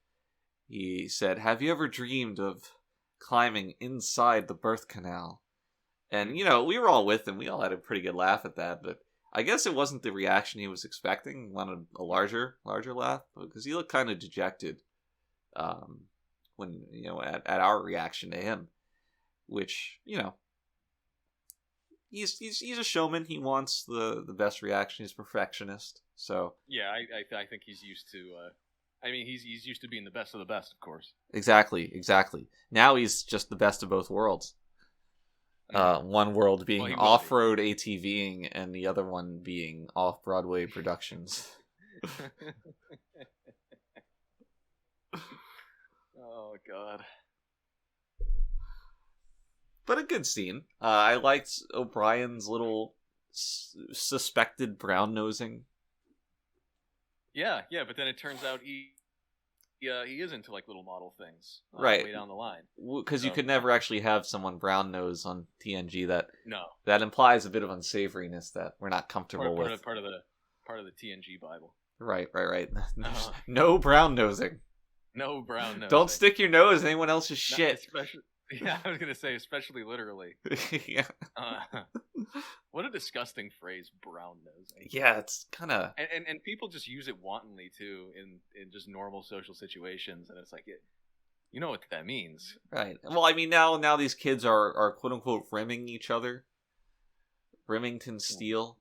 He said, "Have you ever dreamed of climbing inside the birth canal?" And, we were all with him. We all had a pretty good laugh at that, but I guess it wasn't the reaction he was expecting. He wanted a larger laugh, because he looked kind of dejected when, at our reaction to him, which, he's a showman. He wants the best reaction. He's a perfectionist. So yeah, I think he's used to. He's used to being the best of the best, of course. Exactly. Now he's just the best of both worlds. One world being off-road ATVing, and the other one being off-Broadway productions. Oh God. But a good scene. I liked O'Brien's little suspected brown nosing. Yeah, but then it turns out he is into like little model things, right, way down the line. Because you could never actually have someone brown nose on TNG. No, that implies a bit of unsavoriness that we're not comfortable with. Part of the TNG Bible. Right. No brown nosing. No brown nosing. Don't stick your nose in anyone else's shit. Yeah, I was gonna say, especially literally. Yeah. What a disgusting phrase, brown nosing. Yeah, it's kind of. And people just use it wantonly too in just normal social situations, and it's like, you know what that means, right? Well, I mean, now these kids are quote unquote rimming each other, Remington steel,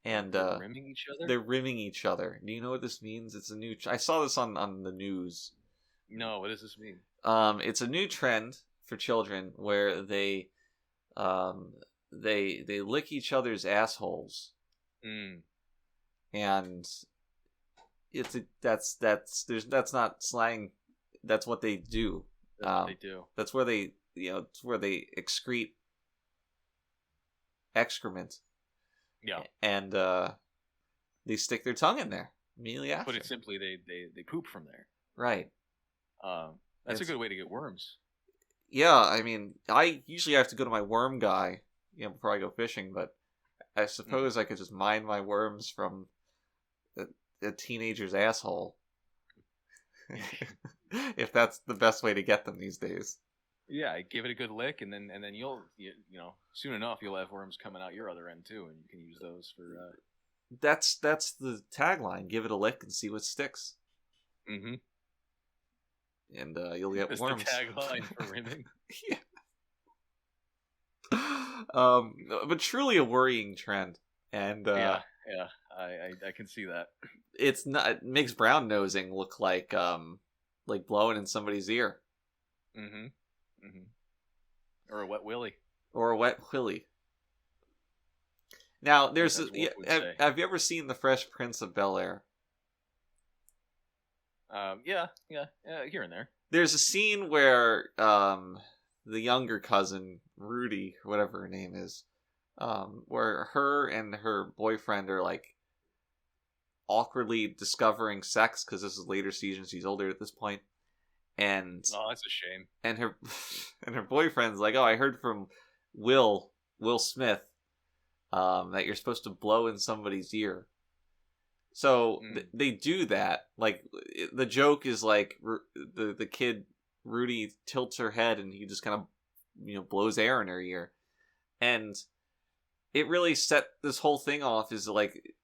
and rimming each other. They're rimming each other. Do you know what this means? It's a new. I saw this on the news. No, what does this mean? It's a new trend for children where they lick each other's assholes, and that's not slang. That's what they do. That's what they do. That's where it's where they excrete excrement. Yeah, and they stick their tongue in there immediately after. Put it simply, they poop from there. Right. That's a good way to get worms. Yeah, I mean, I usually have to go to my worm guy, before I go fishing, but I suppose I could just mine my worms from a teenager's asshole. If that's the best way to get them these days. Yeah, give it a good lick, and then you'll soon enough you'll have worms coming out your other end too, and you can use those for. That's the tagline: give it a lick and see what sticks. Mm-hmm. And you'll get That's worms. The tagline for rimming. Yeah. But truly a worrying trend, and yeah, I can see that. It's not. It makes brown nosing look like blowing in somebody's ear. Mm-hmm. Or a wet willy. Now, there's have you ever seen The Fresh Prince of Bel-Air? Yeah, here and there. There's a scene where the younger cousin, Rudy, whatever her name is, where her and her boyfriend are like awkwardly discovering sex, because this is later season, she's older at this point. And that's a shame. And her boyfriend's like, "Oh, I heard from Will Smith that you're supposed to blow in somebody's ear." So they do that. Like, the joke is like the kid, Rudy, tilts her head and he just kind of blows air in her ear, and it really set this whole thing off. Is like,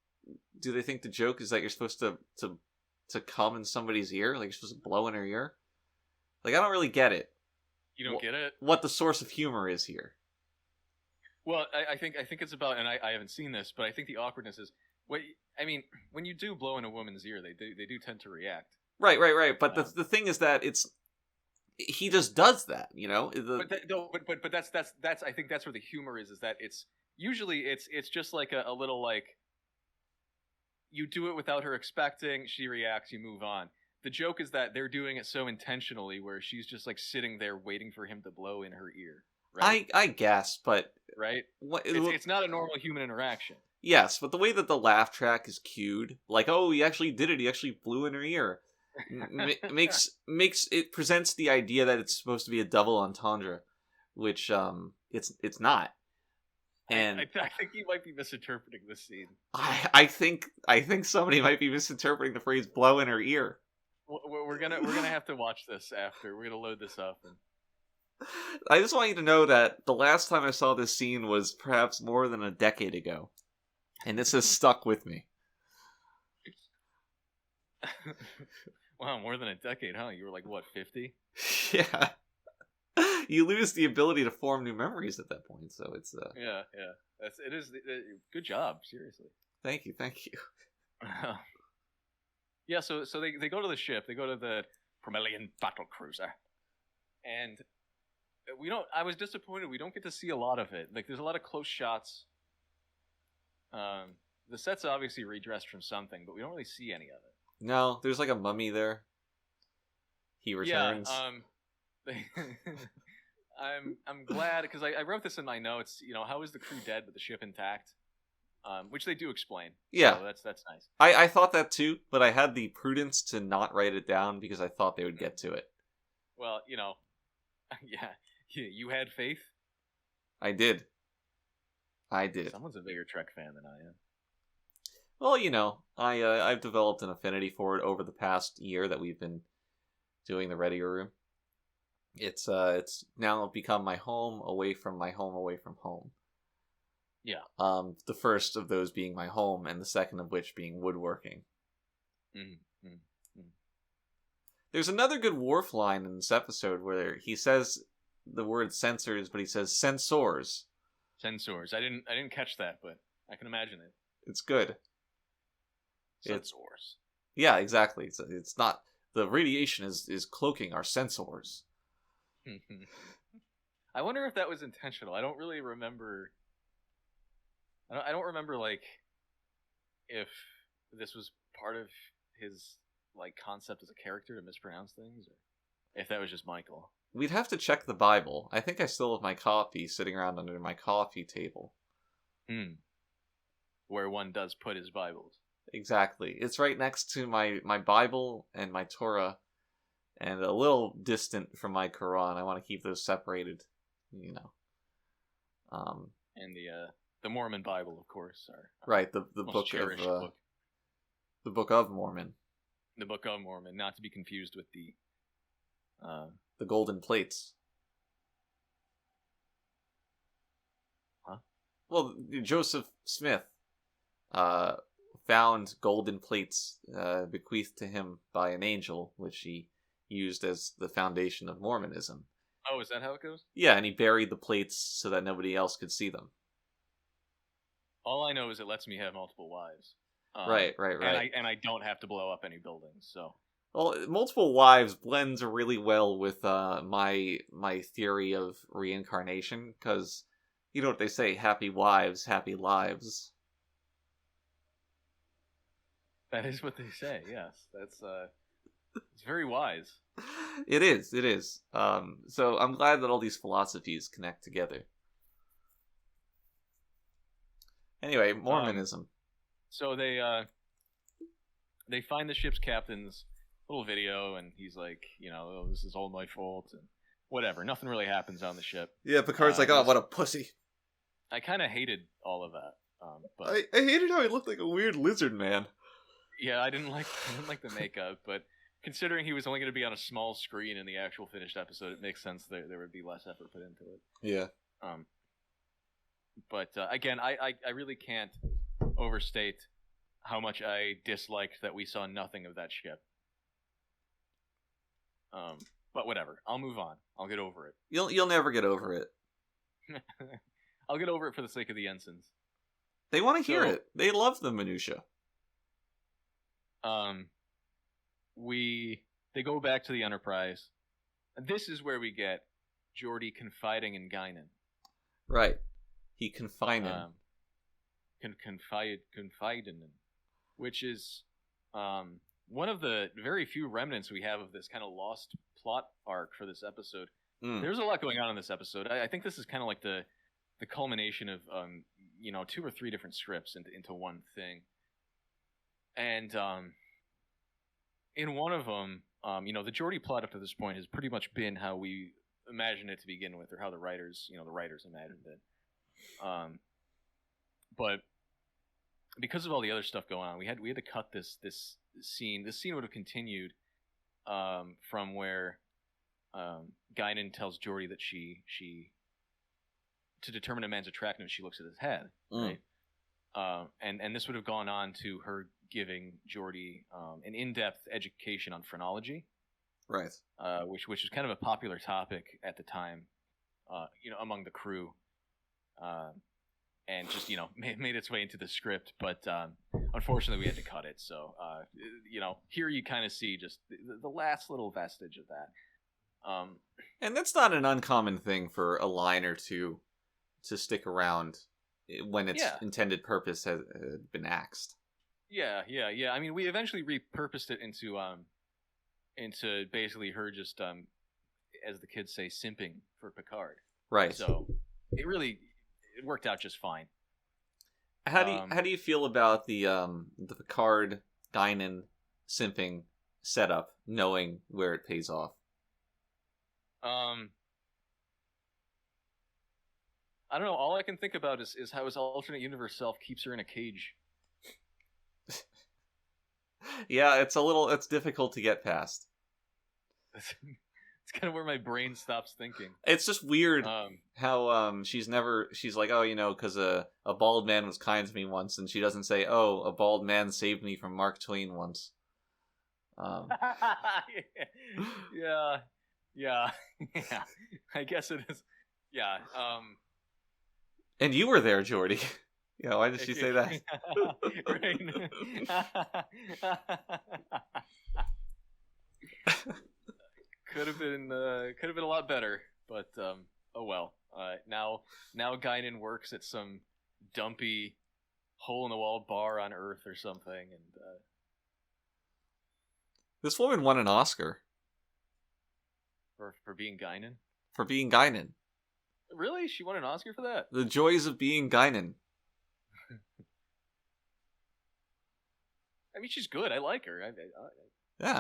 do they think the joke is that you're supposed to come in somebody's ear, like you're supposed to blow in her ear? Like, I don't really get it. You don't get it? What the source of humor is here? Well, I think it's about, and I haven't seen this, but I think the awkwardness is, when you do blow in a woman's ear, they do tend to react. Right. But the thing is that he just does that, But that's I think that's where the humor is that it's usually it's just like a little like you do it without her expecting, she reacts, you move on. The joke is that they're doing it so intentionally where she's just like sitting there waiting for him to blow in her ear. Right? I guess, but Right? what, It's not a normal human interaction. yes, but the way that the laugh track is cued, like, oh, he actually did it, he actually blew in her ear, makes it presents the idea that it's supposed to be a double entendre, which it's not. And I think you might be misinterpreting this scene. I think somebody might be misinterpreting the phrase "blow in her ear." We're gonna have to watch this after. We're gonna load this up. And... I just want you to know that the last time I saw this scene was perhaps more than a decade ago, and this has stuck with me. Wow, more than a decade, huh? You were like, what, 50? Yeah. You lose the ability to form new memories at that point, so it's Yeah. It is good job, seriously. Thank you. Yeah, so they go to the ship, they go to the Promelian battle cruiser. And I was disappointed we don't get to see a lot of it. Like there's a lot of close shots. The set's obviously redressed from something, but we don't really see any of it. No, there's like a mummy there. He returns. Yeah, I'm glad because I wrote this in my notes. How is the crew dead but the ship intact? Which they do explain. Yeah, so that's nice. I thought that too, but I had the prudence to not write it down because I thought they would get to it. Well, yeah, you had faith. I did. Someone's a bigger Trek fan than I am. Well, I've developed an affinity for it over the past year that we've been doing the Readier Room. It's now become my home away from my home away from home. Yeah. The first of those being my home, and the second of which being woodworking. Mm-hmm. There's another good Worf line in this episode where he says the word sensors, but he says sensors. Sensors. I didn't catch that, but I can imagine it. It's good. Sensors. Yeah, exactly. It's not the radiation is cloaking our sensors. I wonder if that was intentional. I don't really remember. I don't remember like if this was part of his like concept as a character to mispronounce things, or if that was just Michael. We'd have to check the Bible. I think I still have my copy sitting around under my coffee table. Where one does put his Bibles. Exactly. It's right next to my Bible and my Torah, and a little distant from my Quran. I want to keep those separated, And the Mormon Bible, of course, right. The book of the Book of Mormon. The Book of Mormon, not to be confused with the golden plates. Huh? Well, Joseph Smith found golden plates bequeathed to him by an angel, which he used as the foundation of Mormonism. Oh, is that how it goes? Yeah, and he buried the plates so that nobody else could see them. All I know is it lets me have multiple wives. Right. And I don't have to blow up any buildings, so... Well, multiple wives blends really well with my theory of reincarnation, because you know what they say, happy wives, happy lives. That is what they say, yes. That's it's very wise. It is. So I'm glad that all these philosophies connect together. Anyway, Mormonism. So they find the ship's captain's little video, and he's like, oh, this is all my fault, and whatever. Nothing really happens on the ship. Yeah, Picard's like, oh, what a pussy. I kind of hated all of that. But I hated how he looked like a weird lizard man. Yeah, I didn't like the makeup, but considering he was only going to be on a small screen in the actual finished episode, it makes sense that there would be less effort put into it. Yeah. But again, I really can't overstate how much I disliked that we saw nothing of that ship. But whatever, I'll move on. I'll get over it. You'll never get over it. I'll get over it for the sake of the ensigns. They want to hear it. They love the minutia. They go back to the Enterprise. This is where we get Geordi confiding in Guinan. Right. He confided. Confiding in, which is one of the very few remnants we have of this kind of lost plot arc for this episode. There's a lot going on in this episode. I think this is kind of like the culmination of 2 or 3 different scripts into one thing. And in one of them, the Geordi plot up to this point has pretty much been how we imagined it to begin with, or how the writers imagined it. But because of all the other stuff going on, we had to cut this scene. This scene would have continued from where Guinan tells Geordi that she to determine a man's attractiveness, she looks at his head, right? And this would have gone on to her giving Geordi an in-depth education on phrenology, right? Which is kind of a popular topic at the time, among the crew, and just made its way into the script. But unfortunately, we had to cut it. So here you kind of see just the last little vestige of that. And that's not an uncommon thing for a line or two to stick around when its intended purpose has been axed. Yeah. I mean, we eventually repurposed it into basically her just, as the kids say, simping for Picard. Right. So it worked out just fine. How do you feel about the Picard Guinan simping setup, knowing where it pays off? I don't know. All I can think about is how his alternate universe self keeps her in a cage. Yeah, it's difficult to get past. It's kind of where my brain stops thinking. It's just weird how she's like, oh, because a bald man was kind to me once, and she doesn't say, oh, a bald man saved me from Mark Twain once. Yeah. I guess it is. Yeah. And you were there, Geordi. Yeah, why did she say that? Could have been a lot better, but oh well. Now Guinan works at some dumpy hole in the wall bar on Earth or something, and this woman won an Oscar for being Guinan. For being Guinan. Really? She won an Oscar for that? The joys of being Guinan. I mean, she's good. I like her. I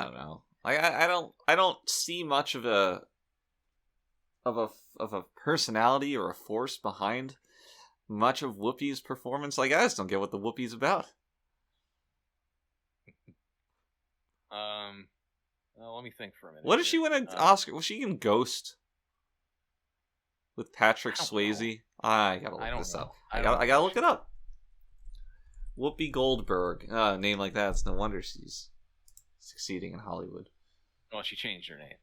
don't know. I don't see much of a personality or a force behind much of Whoopi's performance. Like, I just don't get what the Whoopi's about. Well, let me think for a minute. What did she win an Oscar? Was she in Ghost with Patrick Swayze? I gotta look this up. I gotta look it up. Whoopi Goldberg. Name like that. It's no wonder she's succeeding in Hollywood. Well, she changed her name.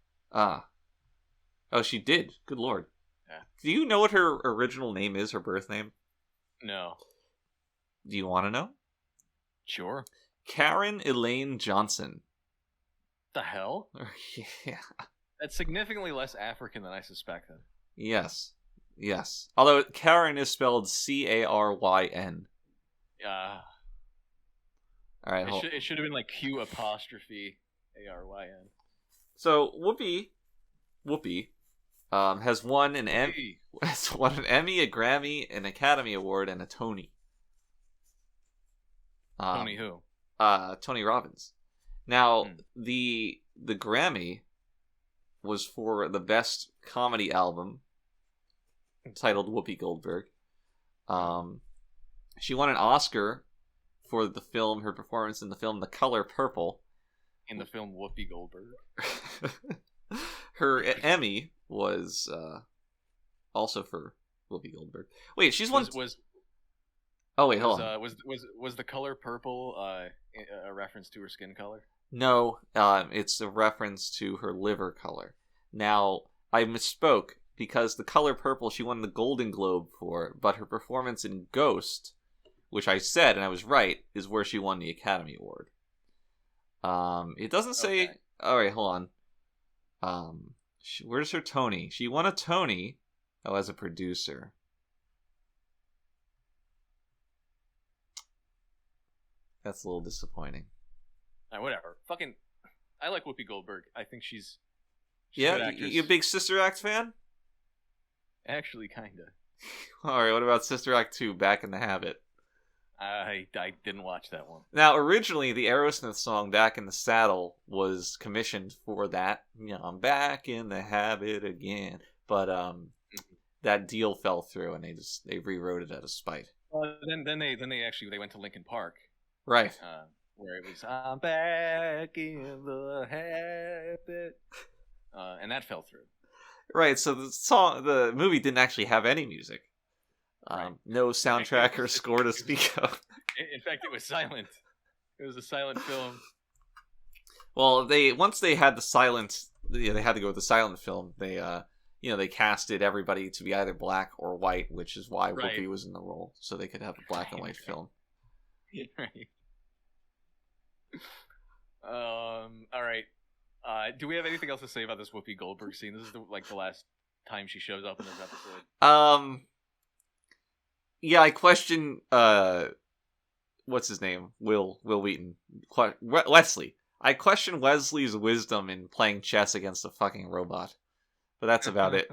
Oh, she did. Good lord. Yeah. Do you know what her original name is? Her birth name? No. Do you want to know? Sure. Karen Elaine Johnson. The hell? Yeah. That's significantly less African than I suspected. Yes. Although Karen is spelled Caryn. All right. It should have been like Q apostrophe ARYN. So Whoopi, has won an Emmy, a Grammy, an Academy Award, and a Tony. Tony who? Tony Robbins. Now the Grammy was for the best comedy album, titled Whoopi Goldberg. She won an Oscar for her performance in the film The Color Purple. In the film Whoopi Goldberg. Her Emmy was also for Whoopi Goldberg. Wait, she's won. Oh wait, hold on. Was The Color Purple a reference to her skin color? No, it's a reference to her liver color. Now, I misspoke, because The Color Purple she won the Golden Globe for, but her performance in Ghost, which I said, and I was right, is where she won the Academy Award. It doesn't say... Okay. Alright, hold on. Where's her Tony? She won a Tony. Oh, as a producer. That's a little disappointing. Whatever. Fucking, I like Whoopi Goldberg. I think she's a Yeah, good actress. you a big Sister Act fan? Actually, kinda. Alright, what about Sister Act 2, Back in the Habit? I didn't watch that one. Now, originally, the Aerosmith song Back in the Saddle was commissioned for that. You know, I'm back in the habit again. But that deal fell through, and they rewrote it out of spite. Then they went to Linkin Park. Right. Where it was, I'm back in the habit. And that fell through. Right, so the movie didn't actually have any music. Right. No soundtrack or score to speak of. In fact, it was silent. It was a silent film. Well, once they had the silent, they had to go with the silent film. They casted everybody to be either black or white, which is why Right. Whoopi was in the role, so they could have a black and white film. Right. All right. Do we have anything else to say about this Whoopi Goldberg scene? This is the last time she shows up in this episode. Yeah, I question what's his name? Will Wheaton. Wesley. I question Wesley's wisdom in playing chess against a fucking robot. But that's about it.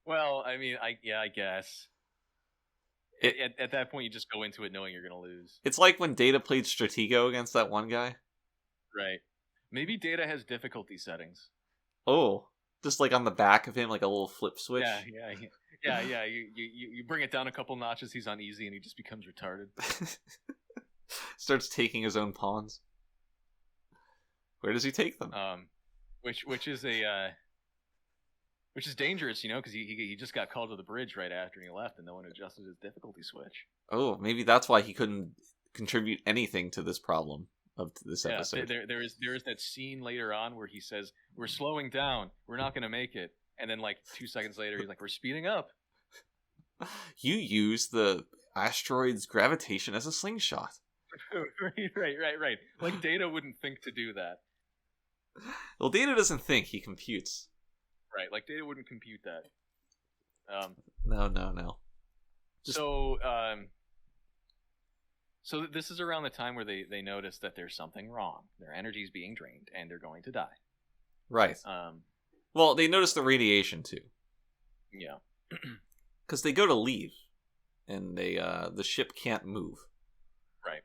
Well, I mean, I guess. At that point, you just go into it knowing you're gonna lose. It's like when Data played Stratego against that one guy. Right. Maybe Data has difficulty settings. Oh, just like on the back of him, like a little flip switch. Yeah. You bring it down a couple notches, he's on easy, and he just becomes retarded. Starts taking his own pawns. Where does he take them? Which is dangerous, because he just got called to the bridge right after he left, and no one adjusted his difficulty switch. Oh, maybe that's why he couldn't contribute anything to this problem of this episode. There is that scene later on where he says, "We're slowing down. We're not going to make it." And then, 2 seconds later, he's like, "We're speeding up." You use the asteroid's gravitation as a slingshot. Right. Like Data wouldn't think to do that. Well, Data doesn't think, he computes. Right, like Data wouldn't compute that. No. So this is around the time where they notice that there's something wrong. Their energy is being drained, and they're going to die. Right. Well, they notice the radiation, too. Yeah. Because they go to leave, and the ship can't move. Right.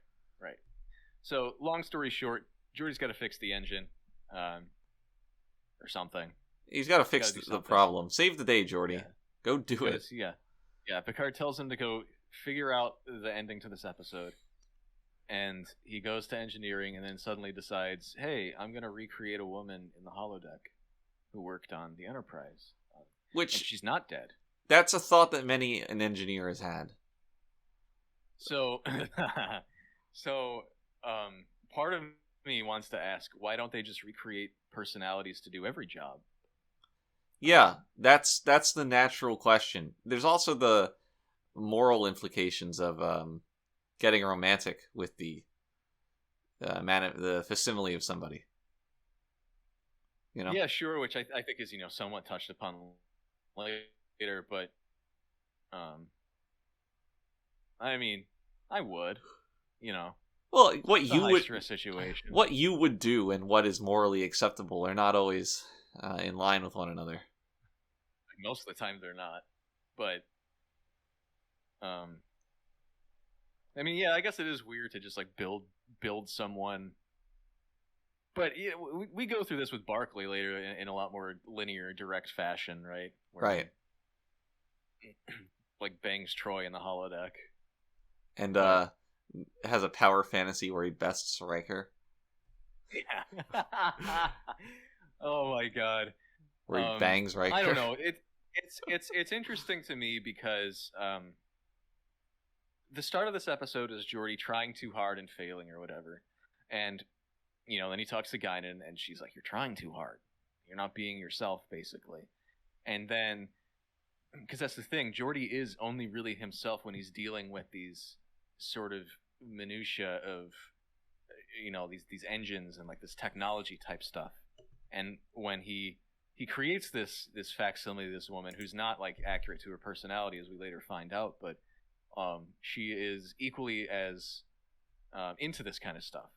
So, long story short, Jordy's got to fix the engine, or something. He's got to fix the problem. Save the day, Jordy. Yeah. Go do it. Yeah, Picard tells him to go figure out the ending to this episode. And he goes to engineering and then suddenly decides, hey, I'm going to recreate a woman in the holodeck who worked on the Enterprise. And she's not dead. That's a thought that many an engineer has had. So, part of me wants to ask, why don't they just recreate personalities to do every job? Yeah, that's the natural question. There's also the moral implications of getting romantic with the facsimile of somebody. Yeah, sure, which I think is somewhat touched upon later, but I mean, I would, Well, situation. What you would do and what is morally acceptable are not always in line with one another. Most of the time they're not, but I mean, yeah, I guess it is weird to just build someone. But we go through this with Barclay later in a lot more linear, direct fashion, right? Right. Bangs Troy in the holodeck. And has a power fantasy where he bests Riker. Yeah. Oh my god. Where he bangs Riker. I don't know. It's interesting to me because the start of this episode is Geordi trying too hard and failing or whatever. And, then he talks to Guinan and she's like, you're trying too hard. You're not being yourself, basically. And then, because that's the thing, Geordi is only really himself when he's dealing with these sort of minutia of, these engines and this technology type stuff. And when he creates this facsimile of this woman who's not like accurate to her personality, as we later find out, but she is equally as into this kind of stuff.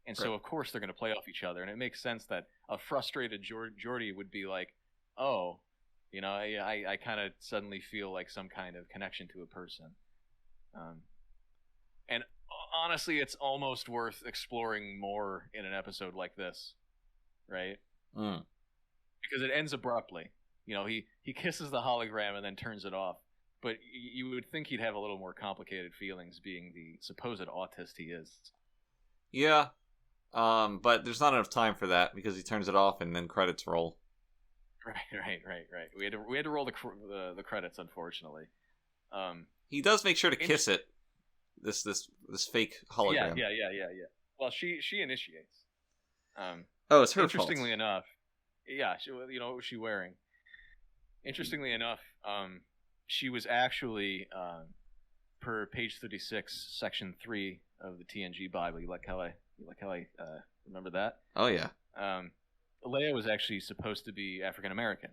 And so, of course, they're going to play off each other. And it makes sense that a frustrated Geordie would be like, oh, you know, I kind of suddenly feel like some kind of connection to a person. And honestly, it's almost worth exploring more in an episode like this, right? Because it ends abruptly. You know, he kisses the hologram and then turns it off. But you would think he'd have a little more complicated feelings being the supposed autist he is. Yeah. But there's not enough time for that because he turns it off and then credits roll. Right. We had to roll the credits, unfortunately. He does make sure to kiss it. This fake hologram. Yeah. Well, she initiates. Oh, it's her Interestingly fault. enough, yeah. What was she wearing? Interestingly enough, she was actually per page 36, section 3 of the TNG Bible. You like how I remember that? Oh yeah. Leia was actually supposed to be African American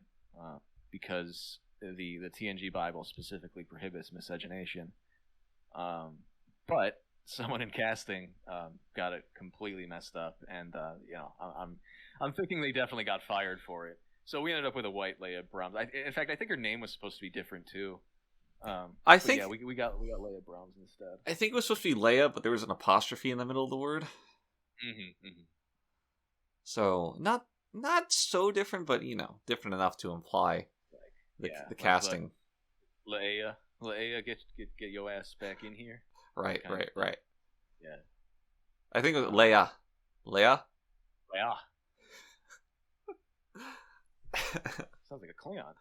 because the TNG Bible specifically prohibits miscegenation. But someone in casting got it completely messed up, and I'm thinking they definitely got fired for it. So we ended up with a white Leia Brahms. In fact, I think her name was supposed to be different too. I think we got Leia Brahms instead. I think it was supposed to be Leia, but there was an apostrophe in the middle of the word. So not so different, but different enough to imply the casting. Leia, get your ass back in here. Right. Yeah. I think it was Leia. Leia. Sounds like a Klingon.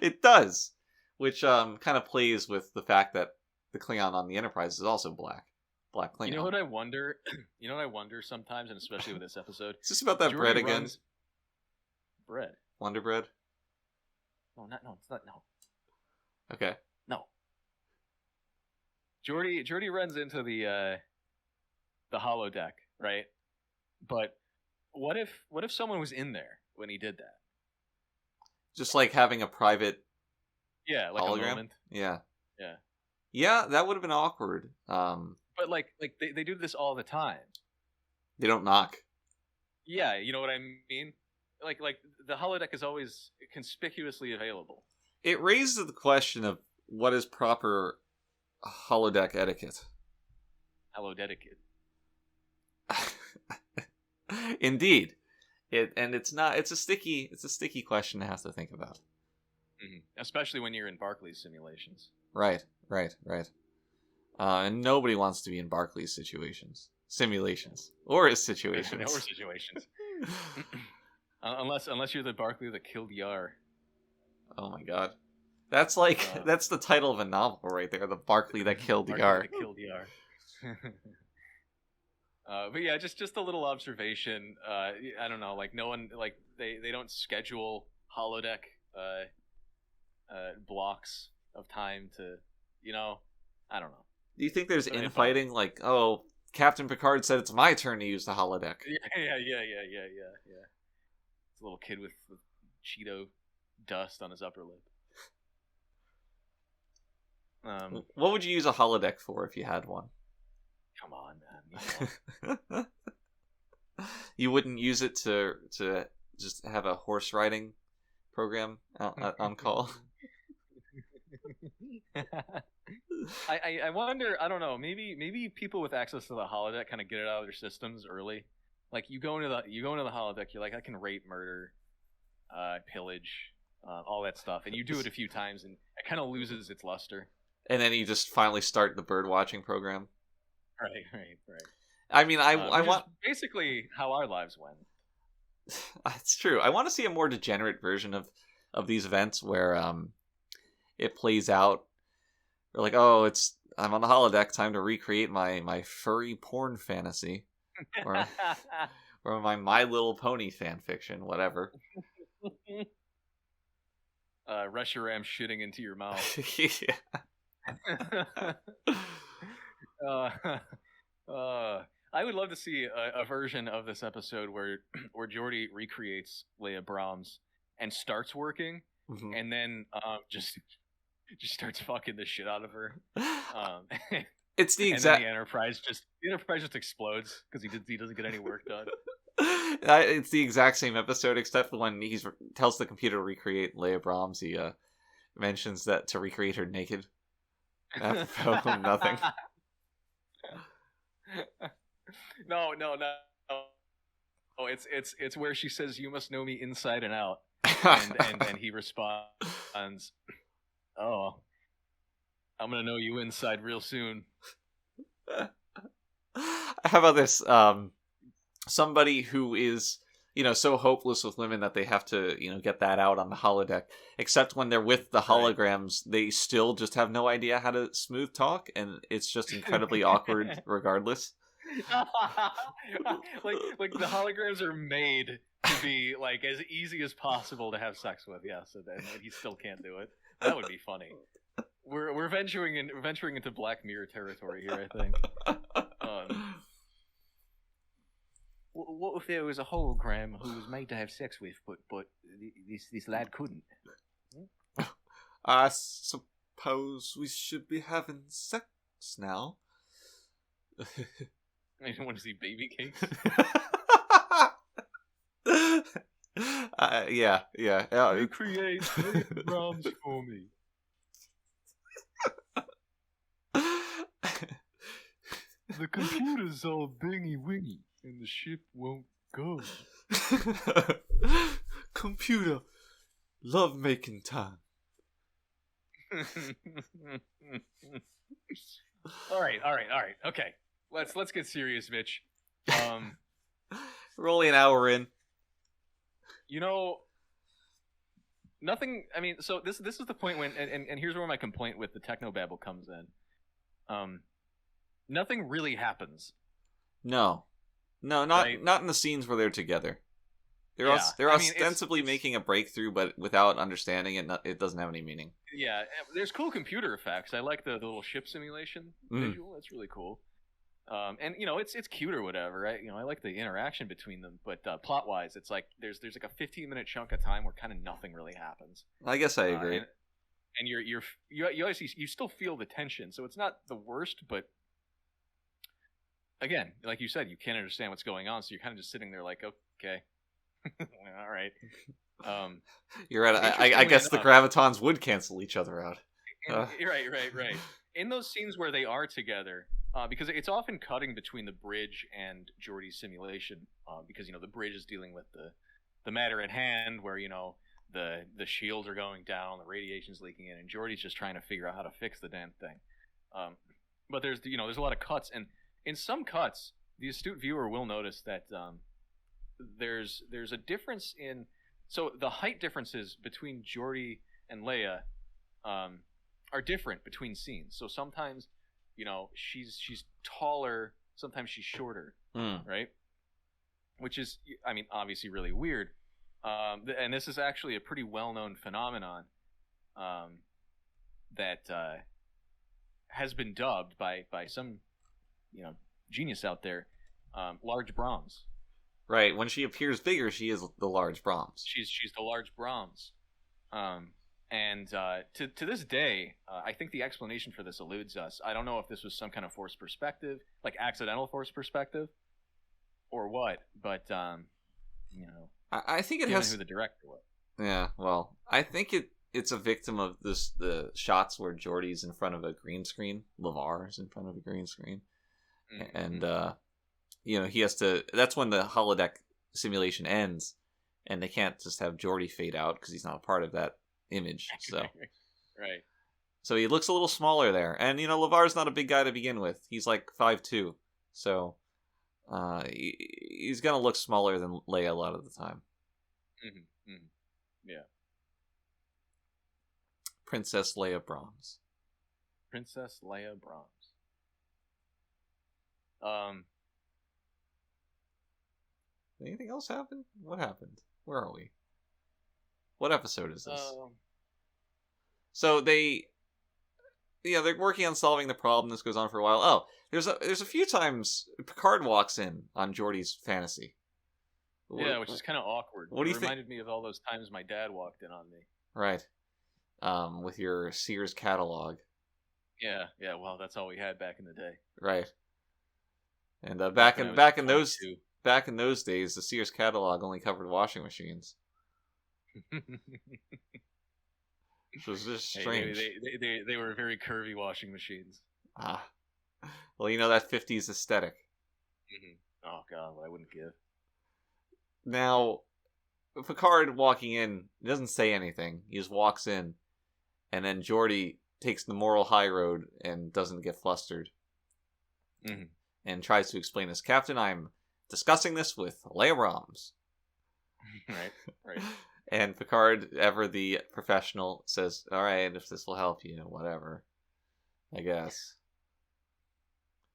It does, which kind of plays with the fact that the Klingon on the Enterprise is also black Klingon. You know what I wonder? Sometimes, and especially with this episode. Is this about that bread again? Bread. Wonder bread? No, it's not. No. Okay. No. Geordi runs into the holodeck, right? But what if someone was in there when he did that? Just like having a private hologram? A moment. Yeah, that would have been awkward. But like they do this all the time. They don't knock. Yeah, you know what I mean? Like the holodeck is always conspicuously available. It raises the question of what is proper holodeck etiquette. Holodeck. Indeed. It's a sticky question to have to think about. Mm-hmm. Especially when you're in Barclay's simulations. Right. And nobody wants to be in Barclay's simulations, or his situations. Unless you're the Barclay that killed Yar. Oh my god, that's that's the title of a novel right there. The Barclay that killed Yar. But yeah, just a little observation. I don't know, like no one, like they don't schedule holodeck blocks of time to, I don't know. Do you think there's infighting? Like, oh, Captain Picard said it's my turn to use the holodeck. Yeah. It's a little kid with Cheeto dust on his upper lip. What would you use a holodeck for if you had one? Come on, man. You wouldn't use it to just have a horse riding program on call? I wonder, I don't know, maybe people with access to the holodeck kind of get it out of their systems early. Like you go into the holodeck, you're like, I can rape, murder, pillage, all that stuff, and you do it a few times and it kind of loses its luster. And then you just finally start the bird watching program. Right. I mean, I want basically how our lives went. It's true. I want to see a more degenerate version of these events where it plays out. Or like, oh, I'm on the holodeck, time to recreate my furry porn fantasy, or my Little Pony fan fiction, whatever. Reshiram shitting into your mouth. I would love to see a version of this episode where Geordi recreates Leia Brahms and starts working, and then just starts fucking the shit out of her. It's the and exact. then the Enterprise just explodes because he doesn't get any work done. It's the exact same episode, except when he tells the computer to recreate Leia Brahms, he mentions that to recreate her naked. Apropos nothing. No. Oh, it's where she says, "You must know me inside and out," and he responds, "Oh, I'm gonna know you inside real soon." How about this? Somebody who is, so hopeless with women that they have to, get that out on the holodeck. Except when they're with the holograms, they still just have no idea how to smooth talk, and it's just incredibly awkward regardless. like the holograms are made to be like as easy as possible to have sex with. Yes, and he still can't do it. That would be funny. We're venturing into Black Mirror territory here, I think. What if there was a hologram who was made to have sex with, but this lad couldn't? I suppose we should be having sex now. I don't want to see baby cakes. Yeah. Recreate Brahms for me. The computer's all bingy wingy, and the ship won't go. Computer, love making time. All right. Okay, let's get serious, Mitch. We're only an hour in. Nothing. I mean, so this is the point when, and here's where my complaint with the technobabble comes in. Nothing really happens. No, not in the scenes where they're together. They're ostensibly making a breakthrough, but without understanding it, it doesn't have any meaning. Yeah, there's cool computer effects. I like the little ship simulation visual. That's really cool. And it's cute or whatever, right? I like the interaction between them, but plot wise, it's like there's like a 15-minute chunk of time where kind of nothing really happens. I guess I agree. And you obviously you still feel the tension, so it's not the worst, but again, like you said, you can't understand what's going on, so you're kind of just sitting there like, okay, all right. You're right. I guess the gravitons would cancel each other out. Right. In those scenes where they are together, because it's often cutting between the bridge and Geordi's simulation, because the bridge is dealing with the matter at hand, where the shields are going down, the radiation's leaking in, and Geordi's just trying to figure out how to fix the damn thing. But there's a lot of cuts, and in some cuts, the astute viewer will notice that there's a difference in, so the height differences between Geordi and Leia are different between scenes. So sometimes she's taller, sometimes she's shorter, right? Which is, I mean, obviously really weird. And this is actually a pretty well-known phenomenon that has been dubbed by some genius out there, large Brahms. Right. When she appears bigger, she is the large Brahms. She's the large Brahms. And to this day, I think the explanation for this eludes us. I don't know if this was some kind of forced perspective, like accidental forced perspective, or what. But I think it has who the director was. Yeah. Well, I think it's a victim of the shots where Geordi's in front of a green screen, LeVar is in front of a green screen, and he has to. That's when the holodeck simulation ends, and they can't just have Geordi fade out because he's not a part of that image. So right. So he looks a little smaller there, and LeVar's not a big guy to begin with. He's like 5'2", so he's gonna look smaller than Leia a lot of the time. Yeah. Princess Leia Brahms. Princess Leia Brahms. Anything else happen? What happened? Where are we? What episode is this? So Yeah, they're working on solving the problem. This goes on for a while. Oh, there's a few times Picard walks in on Geordi's fantasy. Yeah, which is kind of awkward. What do you think? It reminded me of all those times my dad walked in on me. Right. With your Sears catalog. Yeah. Well, that's all we had back in the day. Right. And back in those days, the Sears catalog only covered washing machines. Which was just strange. They were very curvy washing machines. Ah. Well, you know that 50s aesthetic. Mm-hmm. Oh, God, what I wouldn't give. Now, Picard walking in, he doesn't say anything. He just walks in. And then Geordi takes the moral high road and doesn't get flustered. Mm-hmm. And tries to explain this. Captain, I'm discussing this with Leia Brahms. Right. And Picard, ever the professional, says, all right, if this will help you, whatever. I guess.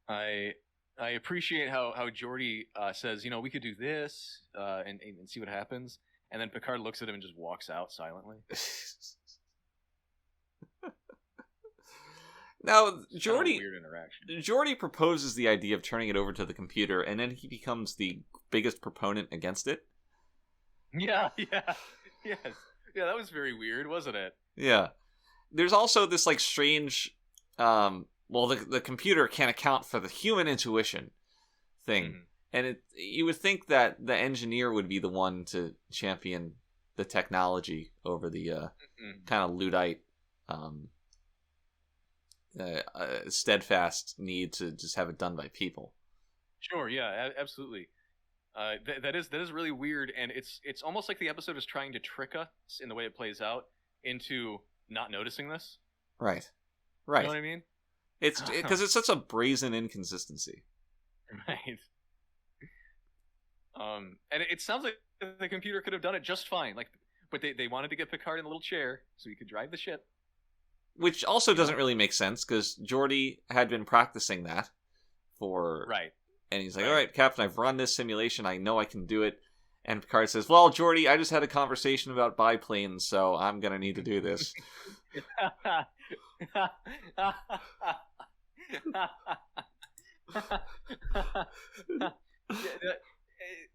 I appreciate how Geordi says, we could do this and see what happens. And then Picard looks at him and just walks out silently. Now, Geordi proposes the idea of turning it over to the computer, and then he becomes the biggest proponent against it. Yeah. Yes. Yeah, that was very weird, wasn't it? Yeah. There's also this, strange... the computer can't account for the human intuition thing. Mm-hmm. And you would think that the engineer would be the one to champion the technology over the kind of Luddite... steadfast need to just have it done by people. Sure, yeah, absolutely. That is really weird, and it's almost like the episode is trying to trick us in the way it plays out into not noticing this. Right. You know what I mean? It's because it's such a brazen inconsistency. Right. And it sounds like the computer could have done it just fine. But they wanted to get Picard in a little chair so he could drive the ship. Which also doesn't really make sense, because Geordi had been practicing that for... Right. And he's like, all right, Captain, I've run this simulation. I know I can do it. And Picard says, well, Geordi, I just had a conversation about biplanes, so I'm going to need to do this.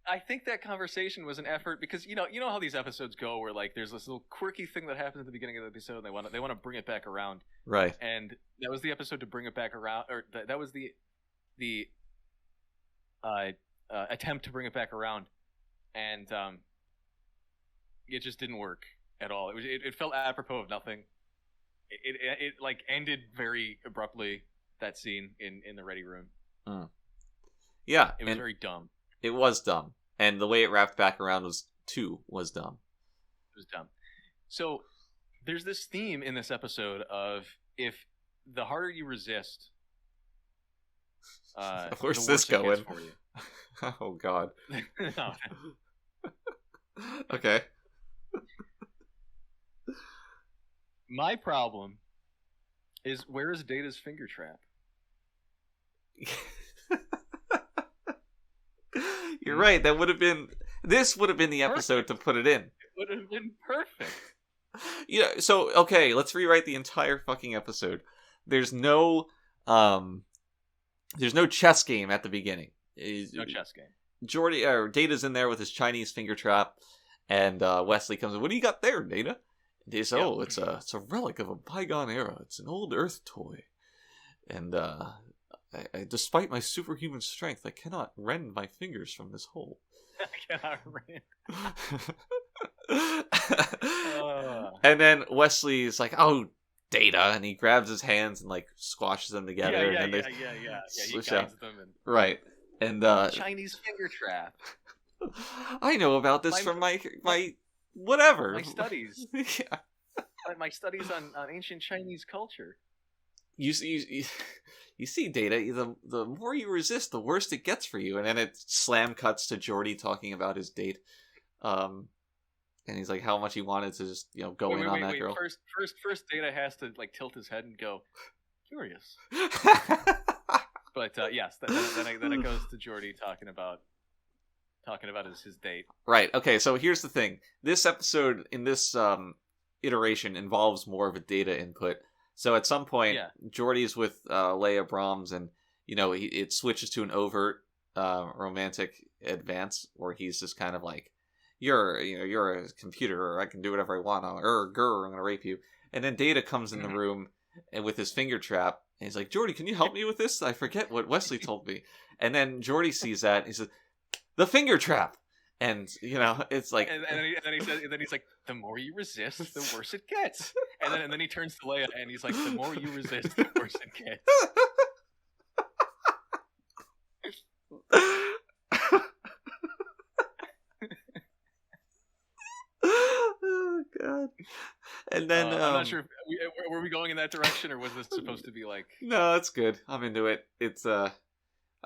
I think that conversation was an effort because you know how these episodes go where there's this little quirky thing that happens at the beginning of the episode and they want to bring it back around. Right. And that was the episode to bring it back around, or that was the attempt to bring it back around, and it just didn't work at all. It felt apropos of nothing. It ended very abruptly, that scene in the Readier Room. Mm. Yeah, it was very dumb. It was dumb, and the way it wrapped back around was dumb. It was dumb. So there's this theme in this episode of if the harder you resist, where's this going? For you. Oh God. No. Okay. My problem is, where is Data's finger trap? You're right. This would have been the episode to put it in. It would have been perfect. Yeah. So okay, let's rewrite the entire fucking episode. There's no chess game at the beginning. No chess game. Data's in there with his Chinese finger trap, and Wesley comes in. What do you got there, Data? And he says, "Oh, it's a relic of a bygone era. It's an old Earth toy, and I, despite my superhuman strength, I cannot rend my fingers from this hole." I cannot rend. And then Wesley's like, "Oh, Data," and he grabs his hands and squashes them together. Yeah. And then He guides them. Right. And Chinese finger trap. I know about this from my whatever. My studies. Yeah. My studies on ancient Chinese culture. You see, Data, the more you resist, the worse it gets for you. And then it slam cuts to Geordi talking about his date. And he's like, how much he wanted to just, go in on that girl. First Data has to tilt his head and go, curious. But yes, then it goes to Geordi talking about his date. Right. Okay. So here's the thing. This episode in this iteration involves more of a Data input So at some point, Yeah. Geordie's with Leia Brahms, and it switches to an overt romantic advance where he's just kind of like, you're a computer, or I can do whatever I want, or I'm gonna rape you. And then Data comes in the room and with his finger trap, and he's like, Geordie, can you help me with this? I forget what Wesley told me. And then Geordie sees that, and he says, the finger trap. And it's like, and then he's like, the more you resist, the worse it gets. And then he turns to Leia and he's like, the more you resist, the worse it gets. Oh God! And then I'm not sure. Were we going in that direction, or was this supposed to be like? No, it's good. I'm into it. It's I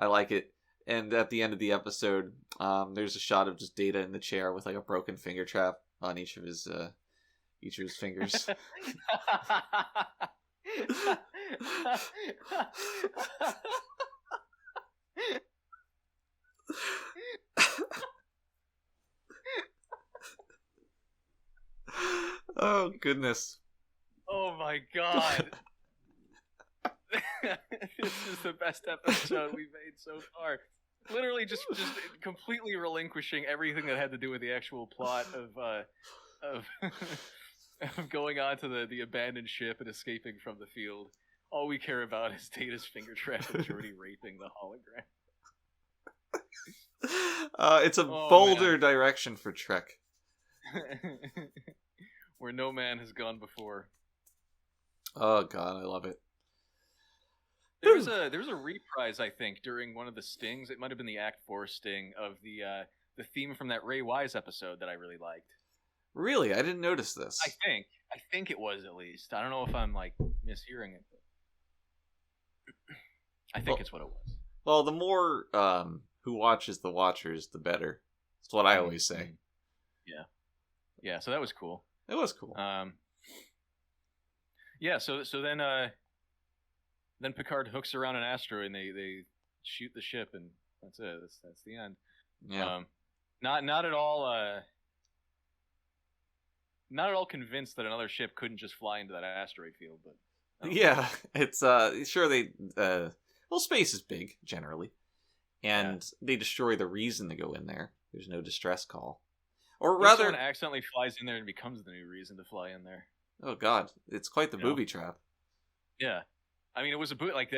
like it. And at the end of the episode, there's a shot of just Data in the chair with like a broken finger trap on each of his fingers. Oh goodness! Oh my God! This is the best episode we've made so far. Literally, just completely relinquishing everything that had to do with the actual plot of going on to the abandoned ship and escaping from the field. All we care about is Data's finger trap and Geordie raping the hologram. It's a bolder direction for Trek. Where no man has gone before. Oh God, I love it. There was a reprise, I think, during one of the stings. It might have been the Act 4 sting of the theme from that Ray Wise episode that I really liked. Really? I didn't notice this. I think it was, at least. I don't know if I'm like mishearing it. I think it's what it was. Well, the more who watches the Watchers, the better. That's what I always say. Yeah. Yeah, so that was cool. It was cool. Yeah, so then Picard hooks around an asteroid and they shoot the ship, and that's it. That's the end. Yeah. Not at all convinced that another ship couldn't just fly into that asteroid field, but yeah, it's sure they well, space is big generally, and they destroy the reason to go in there. There's no distress call, or rather, someone accidentally flies in there and becomes the new reason to fly in there. Oh God, it's quite the booby trap. Yeah, I mean, it was a boot like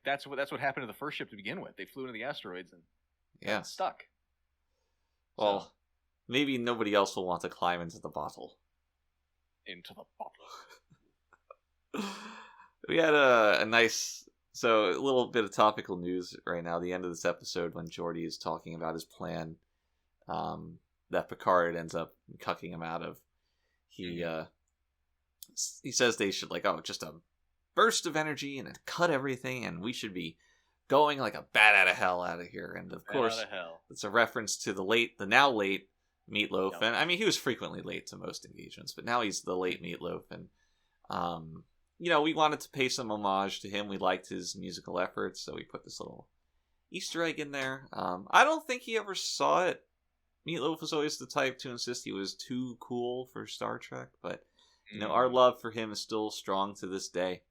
that's what happened to the first ship to begin with. They flew into the asteroids and got stuck. Well, maybe nobody else will want to climb into the bottle. Into the bottle. We had a nice, so a little bit of topical news right now. The end of this episode when Geordie is talking about his plan, that Picard ends up cucking him out of. He says they should just a burst of energy and cut everything, and we should be going like a bat out of hell out of here. And of course, it's a reference to the now late Meatloaf. Yep. And I mean, he was frequently late to most engagements, but now he's the late Meatloaf. And we wanted to pay some homage to him. We liked his musical efforts, so we put this little Easter egg in there. I don't think he ever saw it. Meatloaf was always the type to insist he was too cool for Star Trek, but our love for him is still strong to this day.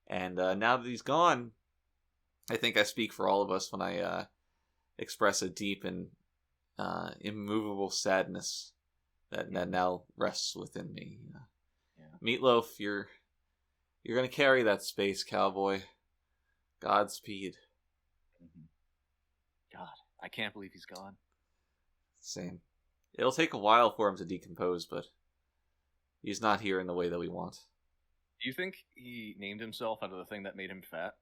And now that he's gone, I think I speak for all of us when I express a deep and immovable sadness that now rests within me. Meatloaf, you're gonna carry that space, cowboy. Godspeed. God, I can't believe he's gone. Same. It'll take a while for him to decompose, but he's not here in the way that we want. Do you think he named himself out of the thing that made him fat?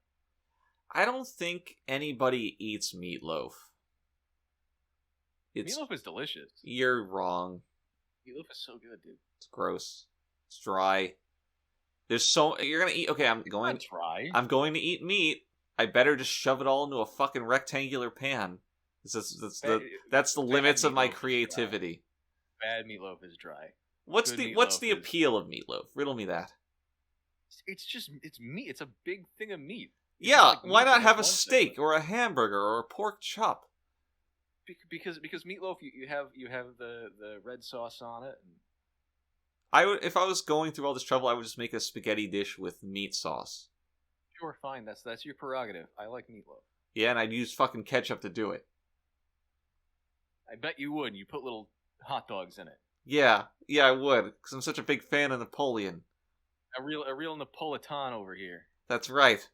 I don't think anybody eats meatloaf. Meatloaf is delicious. You're wrong. Meatloaf is so good, dude. It's gross. It's dry. You're gonna eat. Okay, I'm going to eat meat. I better just shove it all into a fucking rectangular pan. That's the limits of my creativity. Bad meatloaf is dry. What's the appeal of meatloaf? Riddle me that. It's meat. It's a big thing of meat. Yeah, why not have a steak or a hamburger or a pork chop? Because meatloaf, you have the red sauce on it. if I was going through all this trouble, I would just make a spaghetti dish with meat sauce. Sure, fine. That's your prerogative. I like meatloaf. Yeah, and I'd use fucking ketchup to do it. I bet you would. You put little hot dogs in it. Yeah, I would, because I'm such a big fan of Napoleon. A real Napolitan over here. That's right.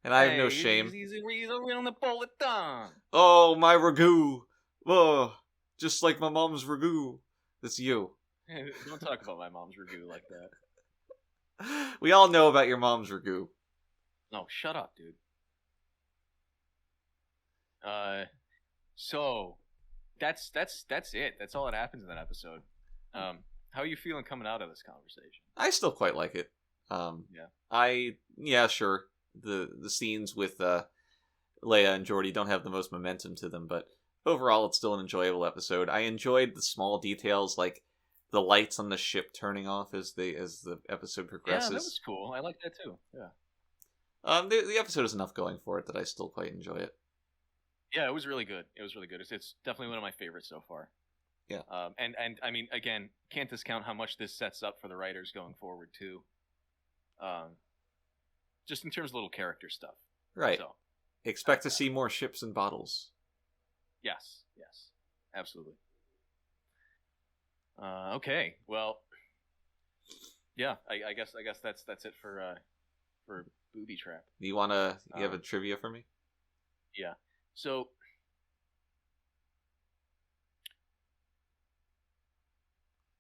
And I have no shame. He's a real Napolitan. Oh, my ragu. Oh, just like my mom's ragu. That's you. Don't talk about my mom's ragu like that. We all know about your mom's ragu. No, shut up, dude. So that's it. That's all that happens in that episode. How are you feeling coming out of this conversation? I still quite like it. Yeah, sure. The scenes with Leia and Geordi don't have the most momentum to them, but overall it's still an enjoyable episode. I enjoyed the small details, like the lights on the ship turning off as the episode progresses. Yeah, that was cool. I like that too. Yeah. The episode has enough going for it that I still quite enjoy it. Yeah, it was really good. It's definitely one of my favorites so far. Yeah. And I mean, again, can't discount how much this sets up for the writers going forward too. Just in terms of little character stuff. Right. So, expect to see more ships and bottles. Yes, absolutely. Okay, well, yeah, I guess that's it for Booby Trap. Do you have a trivia for me? Yeah. So,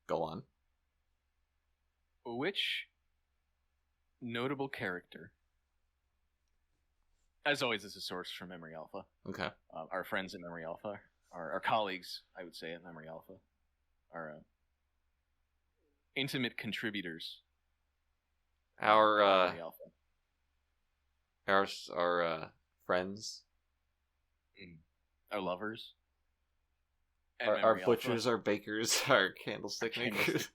go on. Which notable character? As always, this is sourced from Memory Alpha. Okay. Our friends at Memory Alpha, our colleagues, I would say, at Memory Alpha, our intimate contributors. Our Memory Alpha. our friends. Our lovers. Our butchers, our bakers, our candlestick makers.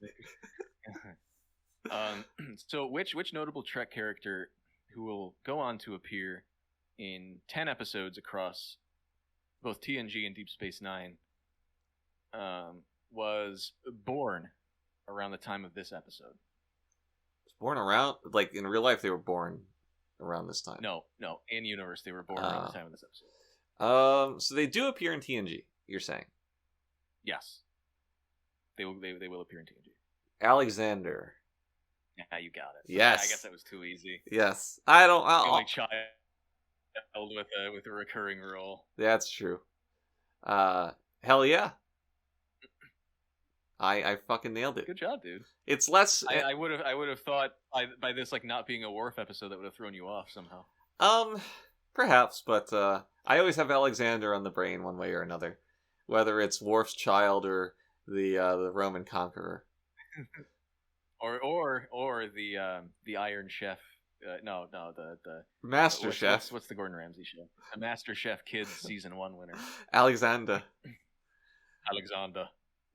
So which notable Trek character who will go on to appear in 10 episodes across both TNG and Deep Space Nine was born around the time of this episode? Born around, like in real life, they were born around this time. No, in universe they were born around the time of this episode. So they do appear in TNG. You're saying? Yes, they will appear in TNG. Alexander. Yeah, you got it. Yes. I guess that was too easy. Yes, I don't. The only child with a recurring role. That's true. Hell yeah. I fucking nailed it. Good job, dude. It's less. I would have thought by this like not being a Worf episode that would have thrown you off somehow. Perhaps, but I always have Alexander on the brain one way or another, whether it's Worf's child or the Roman conqueror, or the Iron Chef. No, the Master Chef. What's the Gordon Ramsay show? The Master Chef Kids season 1 winner. Alexander.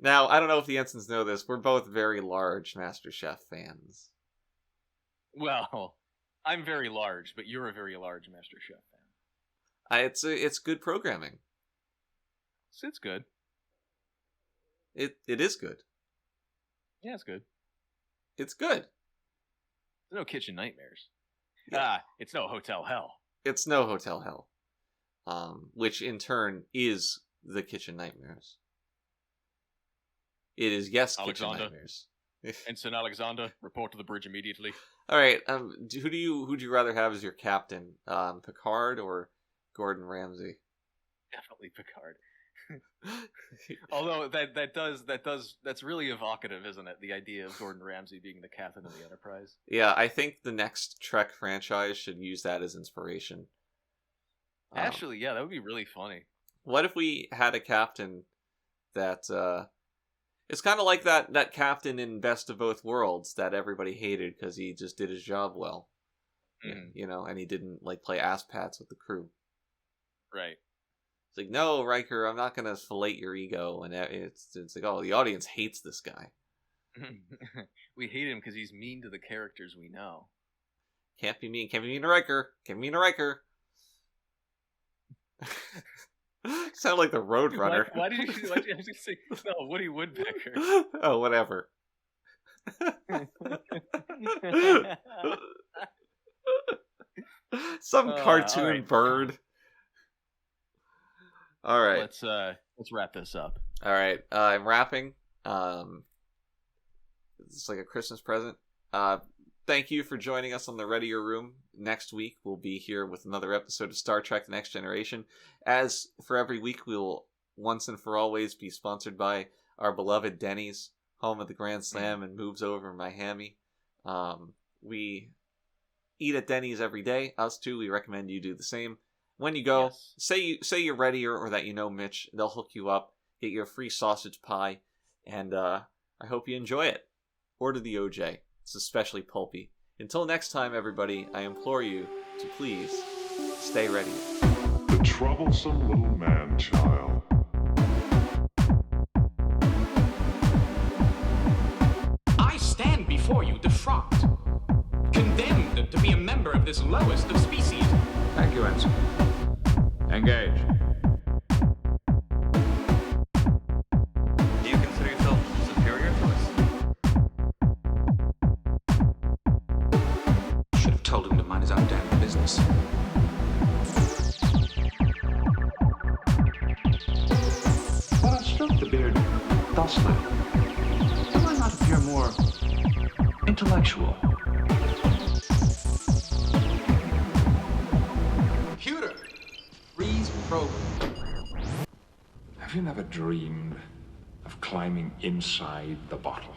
Now, I don't know if the ensigns know this. We're both very large Master Chef fans. Well, I'm very large, but you're a very large Master Chef fan. It's good programming. So it's good. It is good. Yeah, it's good. It's good. There's no kitchen nightmares. Yeah. It's no hotel hell. It's no hotel hell. Which in turn is the kitchen nightmares. It is kitchen nightmares. Ensign Alexander, report to the bridge immediately. All right. Who'd you rather have as your captain? Picard or Gordon Ramsay? Definitely Picard. Although that's really evocative, isn't it? The idea of Gordon Ramsay being the captain of the Enterprise. Yeah, I think the next Trek franchise should use that as inspiration. Actually, yeah, that would be really funny. What if we had a captain that it's kind of like that captain in Best of Both Worlds that everybody hated because he just did his job well. You know, and he didn't like play ass pats with the crew. Right. It's like, no, Riker, I'm not going to fillet your ego. And it's like, oh, the audience hates this guy. We hate him because he's mean to the characters we know. Can't be mean. Can't be mean to Riker. Can't be mean to Riker. Sound like the Roadrunner. Why did you have to say, no, Woody Woodpecker? Oh, whatever. Some cartoon alright. bird. All right. Let's wrap this up. All right. I'm wrapping. It's like a Christmas present. Thank you for joining us on the Readier Room. Next week, we'll be here with another episode of Star Trek The Next Generation. As for every week, we will once and for always be sponsored by our beloved Denny's, home of the Grand Slam and moves over Miami. We eat at Denny's every day. Us too. We recommend you do the same. When you go, Yes. say you're Readier or that you know Mitch. They'll hook you up, get you a free sausage pie, and I hope you enjoy it. Order the OJ. It's especially pulpy. Until next time, everybody, I implore you to please stay ready. The troublesome little man-child. I stand before you defrocked, condemned to be a member of this lowest of species. Thank you, Ensign. Engage. Do you consider yourself superior to us? Should have told him to mind his own damn business. But I stroked the beard thusly. Do I not appear more intellectual? Computer, freeze program. Have you never dreamed of climbing inside the bottle?